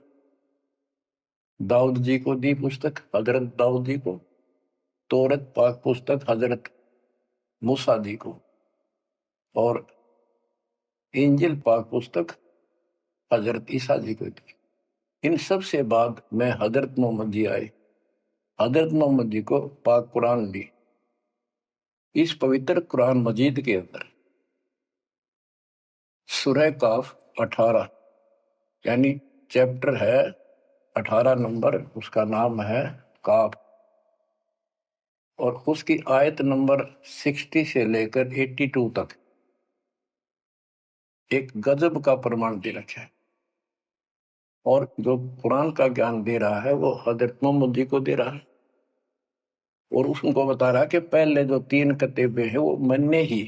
Speaker 1: दाऊद जी को दी पुस्तक, हजरत दाऊद जी को। तौरत पाक पुस्तक हजरत मूसा जी को। और इंजिल पाक पुस्तक हजरत ईसा जी को दी। इन सब से बाद में हजरत मोहम्मद जी आए। हजरत मोहम्मद जी को पाक कुरान दी। इस पवित्र कुरान मजीद के अंदर सूरह काफ 18 यानी चैप्टर है 18 नंबर, उसका नाम है काफ। और उसकी आयत नंबर 60 से लेकर 82 तक एक गजब का प्रमाण दे रखा है। और जो कुरान का ज्ञान दे रहा है वो हजरत मोहम्मद जी को दे रहा है। और उसको बता रहा है कि पहले जो 3 किताबें हैं वो मैंने ही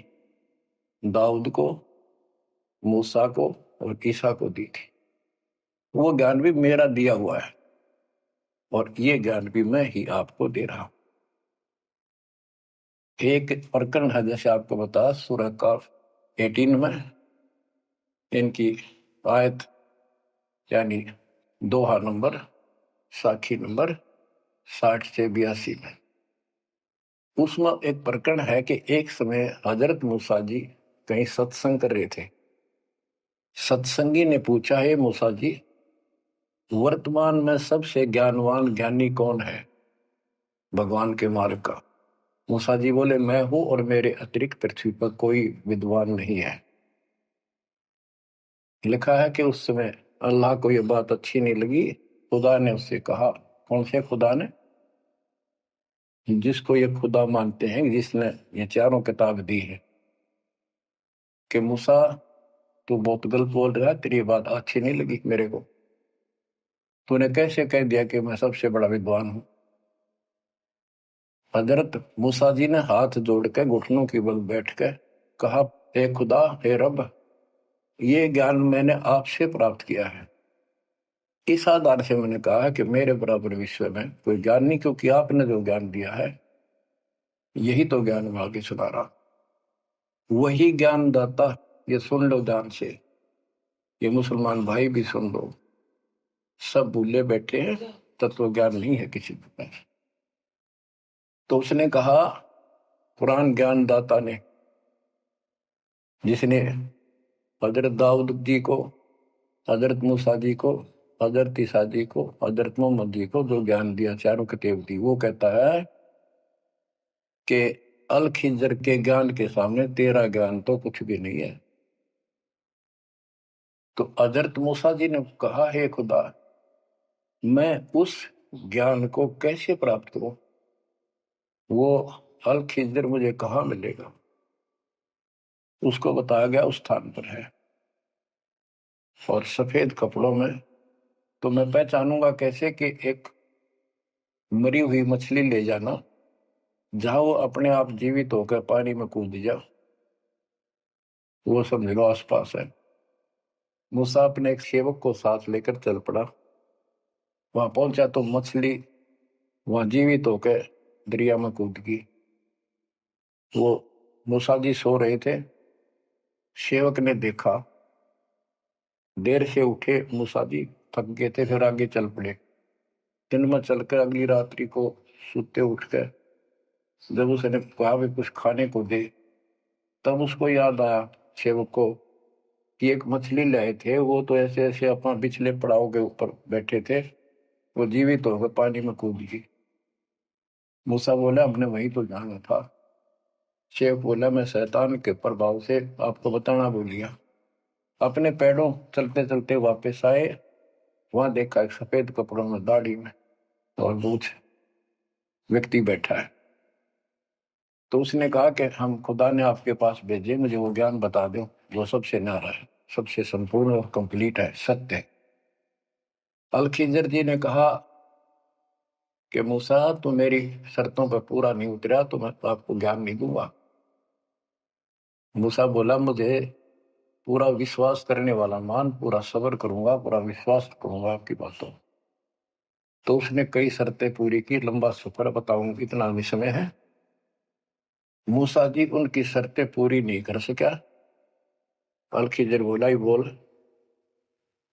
Speaker 1: दाऊद को, मूसा को और ईसा को दी थी। वो ज्ञान भी मेरा दिया हुआ है और ये ज्ञान भी मैं ही आपको दे रहा हूं। एक प्रकरण है, जैसे आपको बता सूरह काफ 18 में इनकी आयत यानी दोहा नंबर साखी नंबर 60 से 82 में उसमें एक प्रकरण है कि एक समय हजरत मूसा जी कहीं सत्संग कर रहे थे। सत्संगी ने पूछा, है मूसा जी, वर्तमान में सबसे ज्ञानवान ज्ञानी कौन है भगवान के मार्ग का? मूसा जी बोले, मैं हूं और मेरे अतिरिक्त पृथ्वी पर कोई विद्वान नहीं है। लिखा है कि उस समय अल्लाह को यह बात अच्छी नहीं लगी। खुदा ने उससे कहा, कौन से खुदा ने? जिसको ये खुदा मानते हैं, जिसने ये चारों किताब दी है, कि मूसा तू बहुत गलत बोल रहा है, तेरी बात अच्छी नहीं लगी मेरे को। तूने कैसे कह दिया कि मैं सबसे बड़ा विद्वान हूं? हजरत मूसा जी ने हाथ जोड़ के घुटनों की बल बैठ के कहा, हे खुदा, हे रब, ये ज्ञान मैंने आपसे प्राप्त किया है। इस आधार से मैंने कहा कि मेरे बराबर विश्व में कोई ज्ञान नहीं, क्योंकि आपने जो ज्ञान दिया है यही तो ज्ञान मैं आगे सुना रहा। वही ज्ञान दाता, ये सुन लो ध्यान से, ये मुसलमान भाई भी सुन लो, सब भूले बैठे हैं, तत्व ज्ञान नहीं है किसी के पास। तो उसने कहा, कुरान ज्ञान दाता ने, जिसने हजरत दाऊद जी को, हजरत मूसा जी को, हजरत ईसा जी को, हजरत मोहम्मद जी को जो ज्ञान दिया, चारों किताब दी, वो कहता है कि अल खिजर के ज्ञान के सामने तेरा ज्ञान तो कुछ भी नहीं है। तो हजरत मूसा जी ने कहा, हे खुदा, मैं उस ज्ञान को कैसे प्राप्त करूं? वो अल खिजर मुझे कहाँ मिलेगा? उसको बताया गया उस स्थान पर है और सफेद कपड़ों में। तो मैं पहचानूंगा कैसे कि एक मरी हुई मछली ले जाना, जहां वो अपने आप जीवित होकर पानी में कूद जा, वो समझ लो आसपास है। मूसा अपने एक सेवक को साथ लेकर चल पड़ा। वहां पहुंचा तो मछली वहां जीवित होकर दरिया में कूद गई। वो मूसा जी सो रहे थे। सेवक ने देखा, देर से उठे मूसा जी, थक गए थे, फिर आगे चल पड़े। दिन में चलकर अगली रात्रि को सुते उठकर जब उसने कहा भी कुछ खाने को दे, तब उसको याद आया सेवक को कि एक मछली लाए थे, वो तो ऐसे ऐसे अपना पिछले पड़ाव के ऊपर बैठे थे वो जीवित होकर पानी में कूद गई। मूसा बोला हमने वही तो जाना था। शेख बोला मैं शैतान के प्रभाव से आपको बताना भूल गया। अपने पैरों चलते चलते वापस आए, वहां देखा एक सफेद कपड़ों में, दाढ़ी में और मूछ व्यक्ति बैठा है। तो उसने कहा कि हम खुदा ने आपके पास भेजे, मुझे वो ज्ञान बता दो जो सबसे न्यारा है, सबसे संपूर्ण और कंप्लीट है, सत्य है। अल खिजर जी ने कहा कि मूसा तू मेरी शर्तों पर पूरा नहीं उतरा तो मैं तो आपको ज्ञान नहीं दूंगा। मूसा बोला मुझे पूरा विश्वास करने वाला मान, पूरा सब्र करूंगा, पूरा विश्वास करूंगा आपकी बातों। तो उसने कई शर्तें पूरी की, लंबा सफर बताऊं इतना भी समय है। मूसा जी उनकी शर्तें पूरी नहीं कर सका। अल खिजर बोला ही बोल।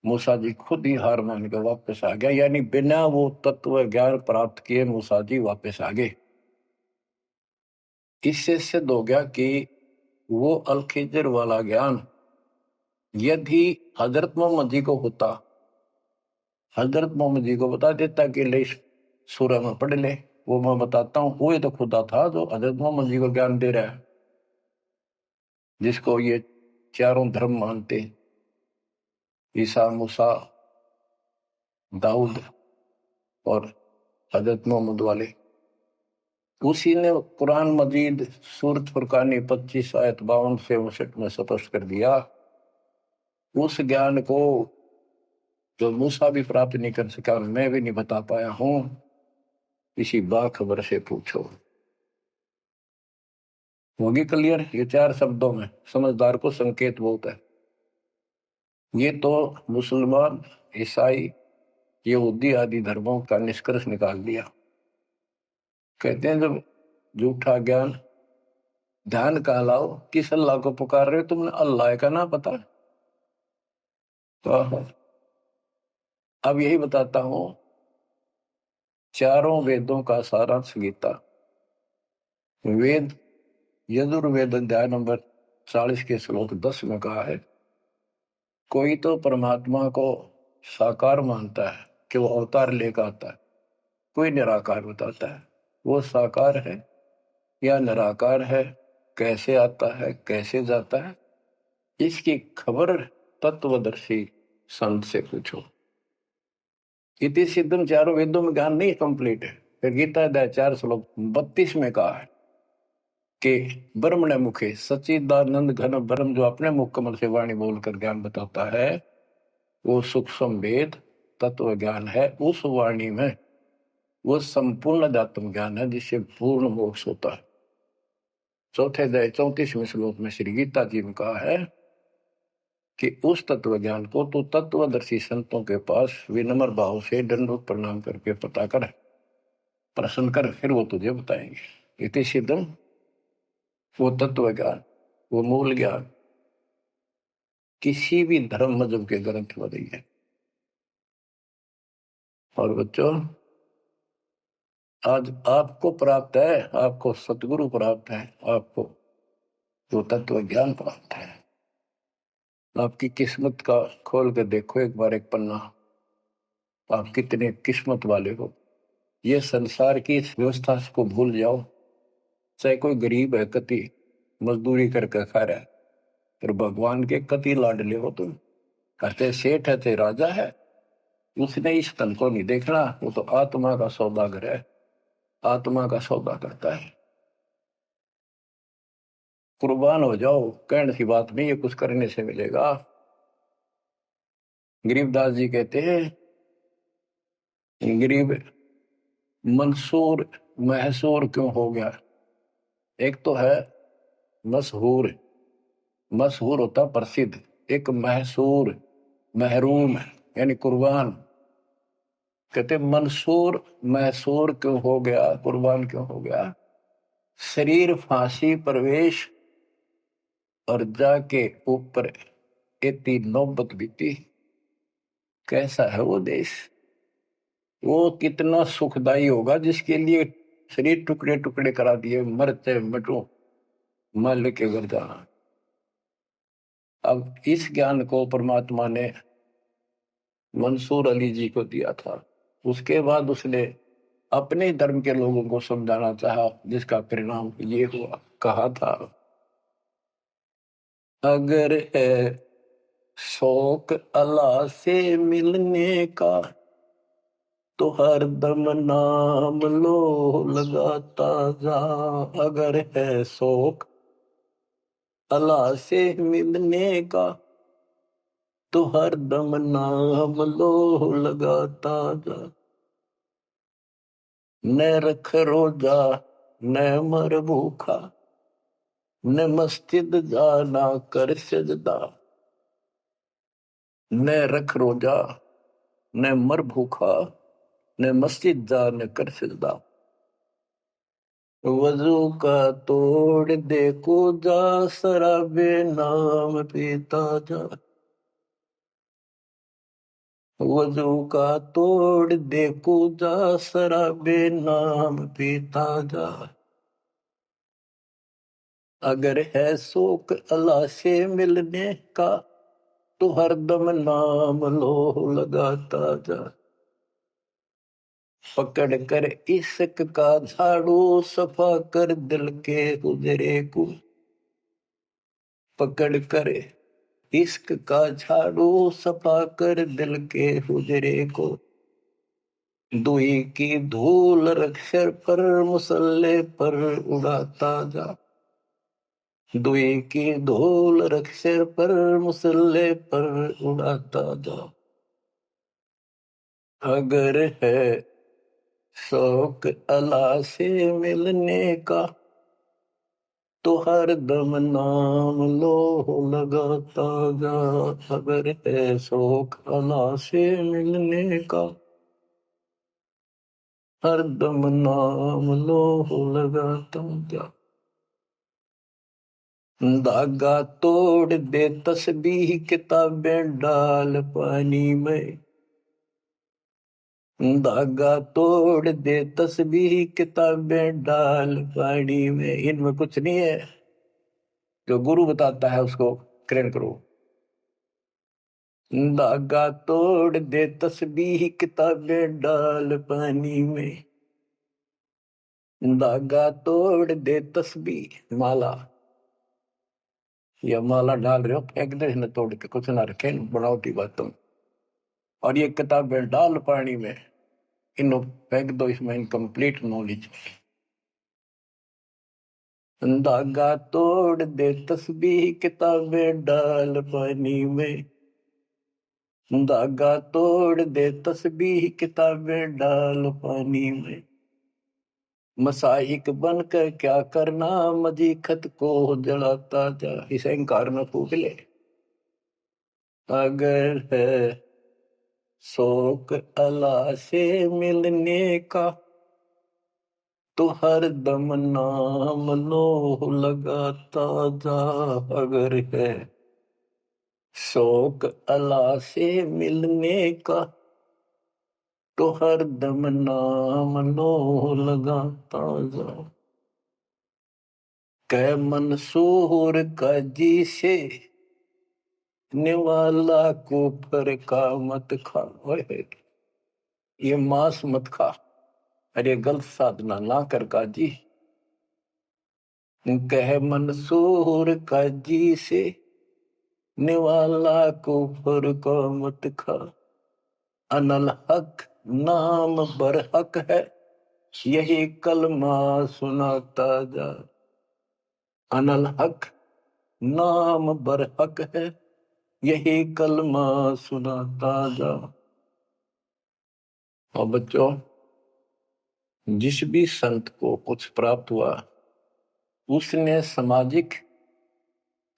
Speaker 1: मूसा जी खुद ही हार मान के वापस आ गया, यानी बिना वो तत्व ज्ञान प्राप्त किए मूसा जी वापस आ गए। इससे सिद्ध हो गया कि वो अल खिजर वाला ज्ञान यदि हजरत मोहम्मद जी को होता, हजरत मोहम्मद जी को बता देता कि ले सूरह में पढ़ ले, वो मैं बताता हूँ, वो तो खुदा था जो हजरत मोहम्मद जी को ज्ञान दे रहा है, जिसको ये चारों धर्म मानते, ईसा, मूसा, दाऊद और हजरत मोहम्मद वाले। उसी ने कुरान मजीद सूरत फुरकानी 25 आयत 52 से 59 में स्पष्ट कर दिया। उस ज्ञान को जो मूसा भी प्राप्त नहीं कर सका और मैं भी नहीं बता पाया हूं, किसी बाखबर से पूछो। होगी क्लियर? ये 4 शब्दों में समझदार को संकेत बहुत है। ये तो मुसलमान, ईसाई, यहूदी आदि धर्मों का निष्कर्ष निकाल दिया। कहते हैं जब झूठा ज्ञान, ध्यान का लाओ, किस अल्लाह को पुकार रहे हो तुमने? अल्लाह का ना पता? तो अब यही बताता हूं, चारों वेदों का सारांश गीता। वेद यजुर्वेद अध्याय नंबर 40 के श्लोक 10 में कहा है, कोई तो परमात्मा को साकार मानता है कि वो अवतार लेकर आता है, कोई निराकार बताता है वो साकार है या निराकार है, कैसे आता है कैसे जाता है, इसकी खबर तत्वदर्शी संत से पूछो। इति सिद्धम, चारों वेदों में ज्ञान नहीं कंप्लीट है। फिर गीता अध्याय 4 श्लोक 32 में कहा है कि ब्रह्मण मुखे सच्चिदानंद घन ब्रह्म, जो अपने मुख कमल से वाणी बोलकर ज्ञान बताता है, वो सूक्ष्म वेद तत्व ज्ञान है। उस वाणी में वो संपूर्ण अध्यात्म ज्ञान है जिससे पूर्ण मोक्ष होता है। चौथे अध्याय 34वें श्लोक में श्री गीता जी ने कहा है कि उस तत्व ज्ञान को तो तत्वदर्शी संतों के पास विनम्र भाव से दंडवत प्रणाम करके पता कर, प्रश्न कर, फिर वो तुझे बताएंगे। इति सिद्धम, वो तत्व ज्ञान, वो मूल ज्ञान किसी भी धर्म मजहब के ग्रंथ में नहीं है। और बच्चों, आज आपको प्राप्त है, आपको सतगुरु प्राप्त है, आपको जो तत्व ज्ञान प्राप्त है। आपकी किस्मत का खोल कर देखो एक बार एक पन्ना, आप कितने किस्मत वाले हो। ये संसार की इस व्यवस्था को भूल जाओ। चाहे कोई गरीब है, कति मजदूरी करके खा रहा है, फिर भगवान के कति लाडले हो तुम। कहते सेठ है थे राजा है, उसने इस तन को नहीं देखना, वो तो आत्मा का सौदागर है, आत्मा का सौदा करता है। कुर्बान हो जाओ, कहने की बात नहीं, ये कुछ करने से मिलेगा। गरीबदास जी कहते हैं, गरीब मंसूर महसूर क्यों हो गया? एक तो है मशहूर, मशहूर होता प्रसिद्ध, एक महसूर महरूम यानी कुर्बान। कहते मंसूर महसूर क्यों हो गया, कुर्बान क्यों हो गया? शरीर फांसी प्रवेश और जाके ऊपर इतनी नौबत बीती। कैसा है वो देश? वो कितना सुखदाई होगा जिसके लिए शरीर टुकड़े टुकड़े करा दिए, मरते मटो मल के घर जाना। अब इस ज्ञान को परमात्मा ने मंसूर अली जी को दिया था। उसके बाद उसने अपने धर्म के लोगों को समझाना चाहा, जिसका परिणाम ये हुआ। कहा था, अगर है शौक अल्लाह से मिलने का तो हर दम नाम लो लगाता जा। अगर है शौक अल्लाह से मिलने का तो हर दम नाम लो लगाता जा। न रख रोजा न मर भूखा, न मस्जिद जाना कर सजदा। न रख रोजा न मर भूखा, न मस्जिद जा न कर सजदा। वजू का तोड़ दे को जा, शराबे नाम पीता जा। वजू का तोड़ दे को जा, शराबे नाम पीता जा। अगर है शौक अल्लाह से मिलने का तो हरदम नाम लो लगाता जा। पकड़ कर इश्क का झाड़ू, सफा कर दिल के हुजरे को। पकड़ कर इश्क का झाड़ू, सफा कर दिल के हुजरे को। दुई की धूल रख सिर पर, मुसल्ले पर उड़ाता जा। दुई की धूल रख सिर पर, मुसल्ले पर उड़ाता जा। अगर है शौक अल्लाह से मिलने का तो हर दम नाम लो लगाता जा। अगर है शौक अल्लाह से मिलने का हर दम नाम लो लगाता जा। धागा तोड़ दे तस्बीह, किताबें डाल पानी में। धागा तोड़ दे तस्बीह, किताबें डाल पानी में। इनमें कुछ नहीं है, जो गुरु बताता है उसको ग्रहण करो। धागा तोड़ दे तस्बीह, किताबें डाल पानी में। धागा तोड़ दे तस्बीह, माला या माला डाल रहे हो, फेंक दे न तोड़ के, कुछ ना रखे बनावटी बातों। और ये किताबें डाल पानी में, इन्हों फेंक दो, इसमें इनकम्प्लीट नॉलेज। धागा तोड़ दे तस्बीह, किताबें डाल पानी में। धागा तोड़ दे तस्बीह, किताबें डाल पानी में। मसाइक बनकर क्या करना, मजीखत को जलाता जा। इस अहंकार में फूक ले। अगर है शौक अल्लाह से मिलने का तो हर दम नाम लो लगाता जा। अगर है शौक अल्लाह से मिलने का तो हर दम नाम लो लगाता जा। कै मंसूर का जी से निवाला कुफर का मत खा। ये मांस मत खा, अरे गलत साधना ना कर काजी। कह मंसूर का जी से निवाला कुफर का मत खा। अनल हक नाम बर हक है, यही कलमा सुनाता जा। अनल हक नाम बर हक है, यही कलमा सुनाता जा। और बच्चों, जिस भी संत को कुछ प्राप्त हुआ उसने सामाजिक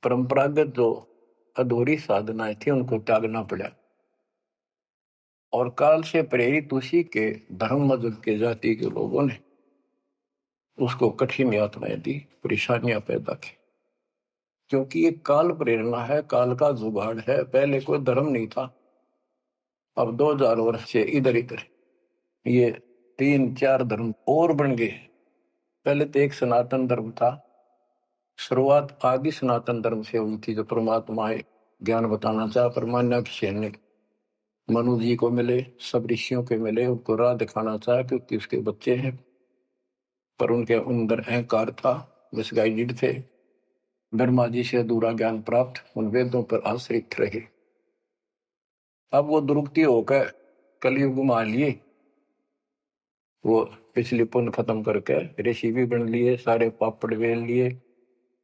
Speaker 1: परंपरागत जो अधूरी साधनाएं थी उनको त्यागना पड़ा। और काल से प्रेरित उसी के धर्म मजहब के जाति के लोगों ने उसको कठिन यातनाएं दी, परेशानियां पैदा की। क्योंकि ये काल प्रेरणा है, काल का जुगाड़ है। पहले कोई धर्म नहीं था, अब 2000 वर्ष से इधर इधर ये 3-4 धर्म और बन गए। पहले तो एक सनातन धर्म था, शुरुआत आदि सनातन धर्म से हुई थी, जो परमात्मा ज्ञान बताना चाहा परमान्या सेन ने। मनु जी को मिले, सब ऋषियों के मिले, उनको राह दिखाना चाहा क्योंकि उसके बच्चे हैं, पर उनके अंदर अहंकार था, मिसगाइडेड थे। ब्रह्मा जी से अधूरा ज्ञान प्राप्त, उन वेदों पर आश्रित रहे। अब वो दुरुक्ति होकर कलयुग में आ लिए, वो पिछली पुण्य खत्म करके ऋषि भी बन लिए, सारे पापड़ वेल लिए,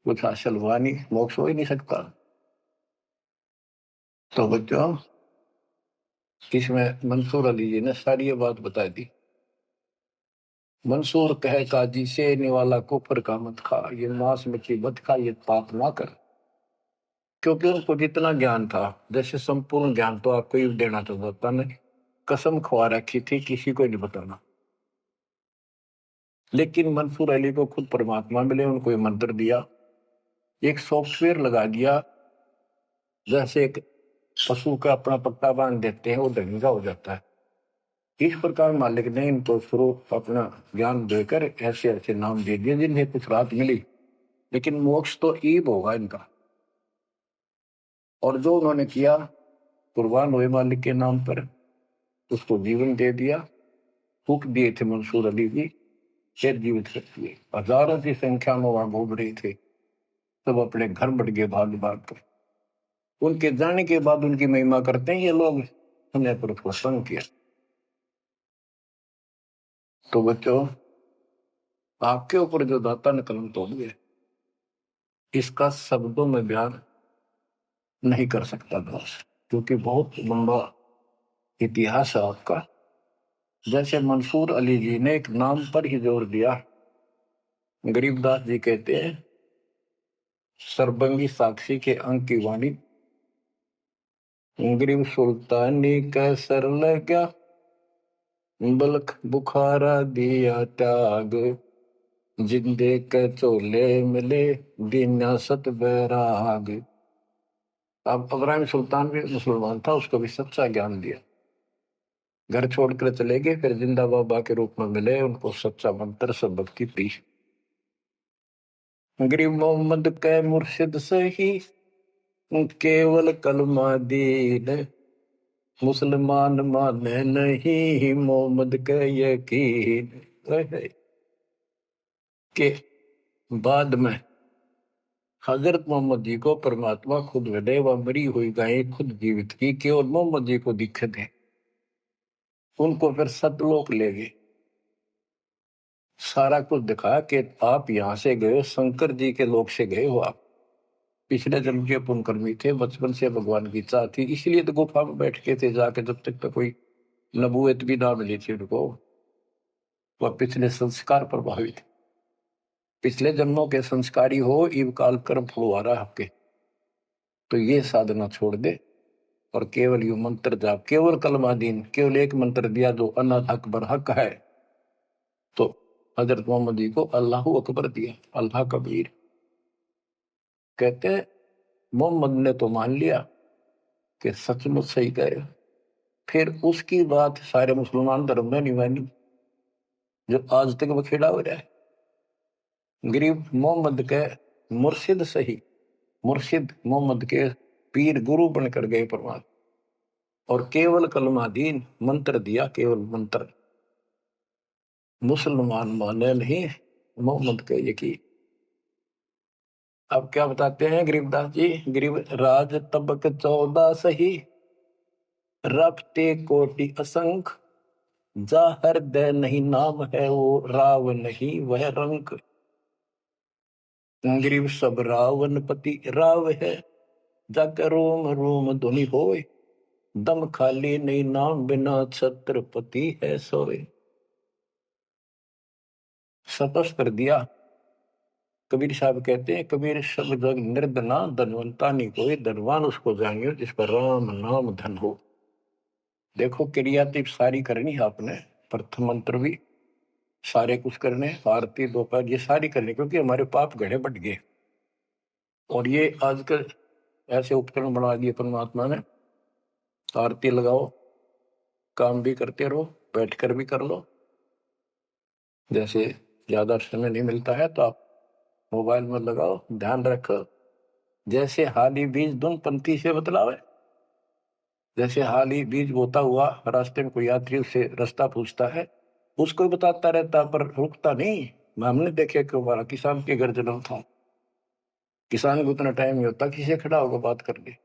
Speaker 1: कुछ हासिल हुआ नहीं, मोक्ष हो ही नहीं सकता। तो बच्चों, इसमें मंसूर अली जी ने सारी ये बात बता दी। मंसूर कहे काजी से निवाला कुफर का मत खा, ये मांस मछली मत खा, ये पाप ना कर। क्योंकि उनको जितना ज्ञान था, जैसे संपूर्ण ज्ञान तो आपको ही देना चाहता नहीं, कसम खवा रखी थी किसी को नहीं बताना। लेकिन मंसूर अली को खुद परमात्मा मिले, उनको ये मंत्र दिया, एक सॉफ्टवेयर लगा दिया, जैसे एक पशु का अपना पट्टा बांध देते हैं, वो ढंगा हो जाता है। इस प्रकार मालिक ने इनको शुरू अपना ज्ञान देकर ऐसे ऐसे नाम दे दिए जिन्हें कुछ राहत मिली, लेकिन मोक्ष तो ईब होगा इनका। और जो उन्होंने किया, कुर्बान हुए मालिक के नाम पर, उसको जीवन दे दिया। फूक दिए थे मंसूर अली जी, फिर जीवित कर दिए। हजारों की संख्या में वहां घूम रहे थे, सब अपने घर बढ़ गए भाग भाग कर। उनके जाने के बाद उनकी महिमा करते हैं ये लोग, हमने पर उसको संग किया। तो बच्चों, आपके ऊपर जो दाता ने कलम तोड़ दिया, इसका शब्दों में बयान नहीं कर सकता दास, क्योंकि बहुत लंबा इतिहास है आपका। जैसे मंसूर अली जी ने एक नाम पर ही जोर दिया। गरीबदास जी कहते हैं, सरबंगी साक्षी के अंक की वाणी, गरीब सुल्तानी का सर लगा, बलख बुखारा दिया त्याग, जिंदे के चोले मिले दीना सत बैराग। अब इब्राहिम सुल्तान भी मुसलमान था, उसको भी सच्चा ज्ञान दिया। घर छोड़कर चले गए, फिर जिंदा बाबा के रूप में मिले, उनको सच्चा मंत्र सबक की दी। गरीब मोहम्मद के मुर्शिद सही, केवल कलमा दीन, मुसलमान माने नहीं मोहम्मद के यकीन। के बाद में हजरत मोहम्मद जी को परमात्मा खुद मिले, वह मरी हुई गायें खुद जीवित की, केवल मोहम्मद जी को दिखे थे। उनको फिर सतलोक ले गए, सारा कुछ दिखाया कि आप यहां से गए, शंकर जी के लोक से गए हो आप, पिछले जन्म के पुण्यकर्मी थे, बचपन से भगवान की इच्छा थी, इसलिए तो गुफा में बैठ के थे जाके, जब तक तो कोई नबूवत भी ना मिली थी उनको। वह पिछले संस्कार प्रभावित, पिछले जन्मों के संस्कारी हो, इव काल कर्म फुलवारा आपके, तो ये साधना छोड़ दे और केवल यू मंत्र जाप, केवल कलमादीन, केवल एक मंत्र दिया जो अनाथ अकबर हक है। तो हजरत मोहम्मद जी को अल्लाह अकबर दिया, अल्लाह कबीर। कहते मोहम्मद ने तो मान लिया कि सचमुच सही कह रहे, फिर उसकी बात सारे मुसलमान धर्म में नहीं मानी, जो आज तक बखेड़ा हो रहा है। गरीब मोहम्मद के मुर्शिद सही, मुर्शिद मोहम्मद के पीर गुरु बनकर गए परमात्मा, और केवल कलमा दीन, मंत्र दिया, केवल मंत्र। मुसलमान माने नहीं मोहम्मद के यकीन। अब क्या बताते हैं गरीबदास जी, गरीब राज तबक 14 सही, रफ्ते कोटि असंख, जा हृदय नहीं नाम है वो राव नहीं वह रंक। गरीब सब रावण पति राव है, जाकर रोम रोम धुनि होए, दम खाली नहीं नाम बिना छत्रपति है सोए। सपस कर दिया। कबीर साहब कहते हैं, कबीर सब जग निर्धना, धनवंता नहीं कोई, धनवान उसको जानियो जिस पर राम नाम धन हो। देखो क्रिया तो सारी करनी है आपने, प्रथम मंत्र भी सारे कुछ करने, आरती दोपहर ये सारी करनी, क्योंकि हमारे पाप घड़े बढ़ गए। और ये आजकल ऐसे उपकरण बना दिए परमात्मा ने, आरती लगाओ, काम भी करते रहो, बैठकर भी कर लो। जैसे ज्यादा समय नहीं मिलता है तो आप मोबाइल में लगाओ, ध्यान रखो, जैसे हाली बीज धुन पंक्ति से बतलावे, जैसे हाल ही बीज बोता हुआ रास्ते में कोई यात्री उससे रास्ता पूछता है, उसको ही बताता रहता पर रुकता नहीं। हमने देखे कि हमारा किसान के घर जन्म था, किसान को उतना टाइम नहीं होता किसी से खड़ा होकर बात कर ले,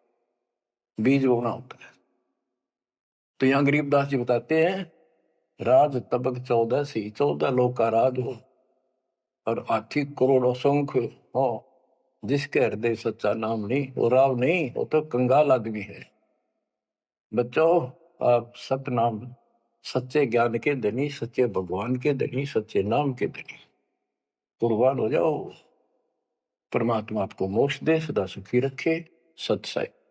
Speaker 1: बीज बोना होता है। तो यहाँ गरीबदास जी बताते हैं, राज तबक 14 सी, 14 लोग का राज हो और हाथी करोड़ों संख्य हो, जिसके हृदय सच्चा नाम नहीं, वो राव नहीं, वो तो कंगाल आदमी है। बच्चों, आप सतनाम, सच्चे ज्ञान के धनी, सच्चे भगवान के धनी, सच्चे नाम के धनी कुर्बान हो जाओ। परमात्मा आपको मोक्ष दे, सदा सुखी रखे। सत्संग।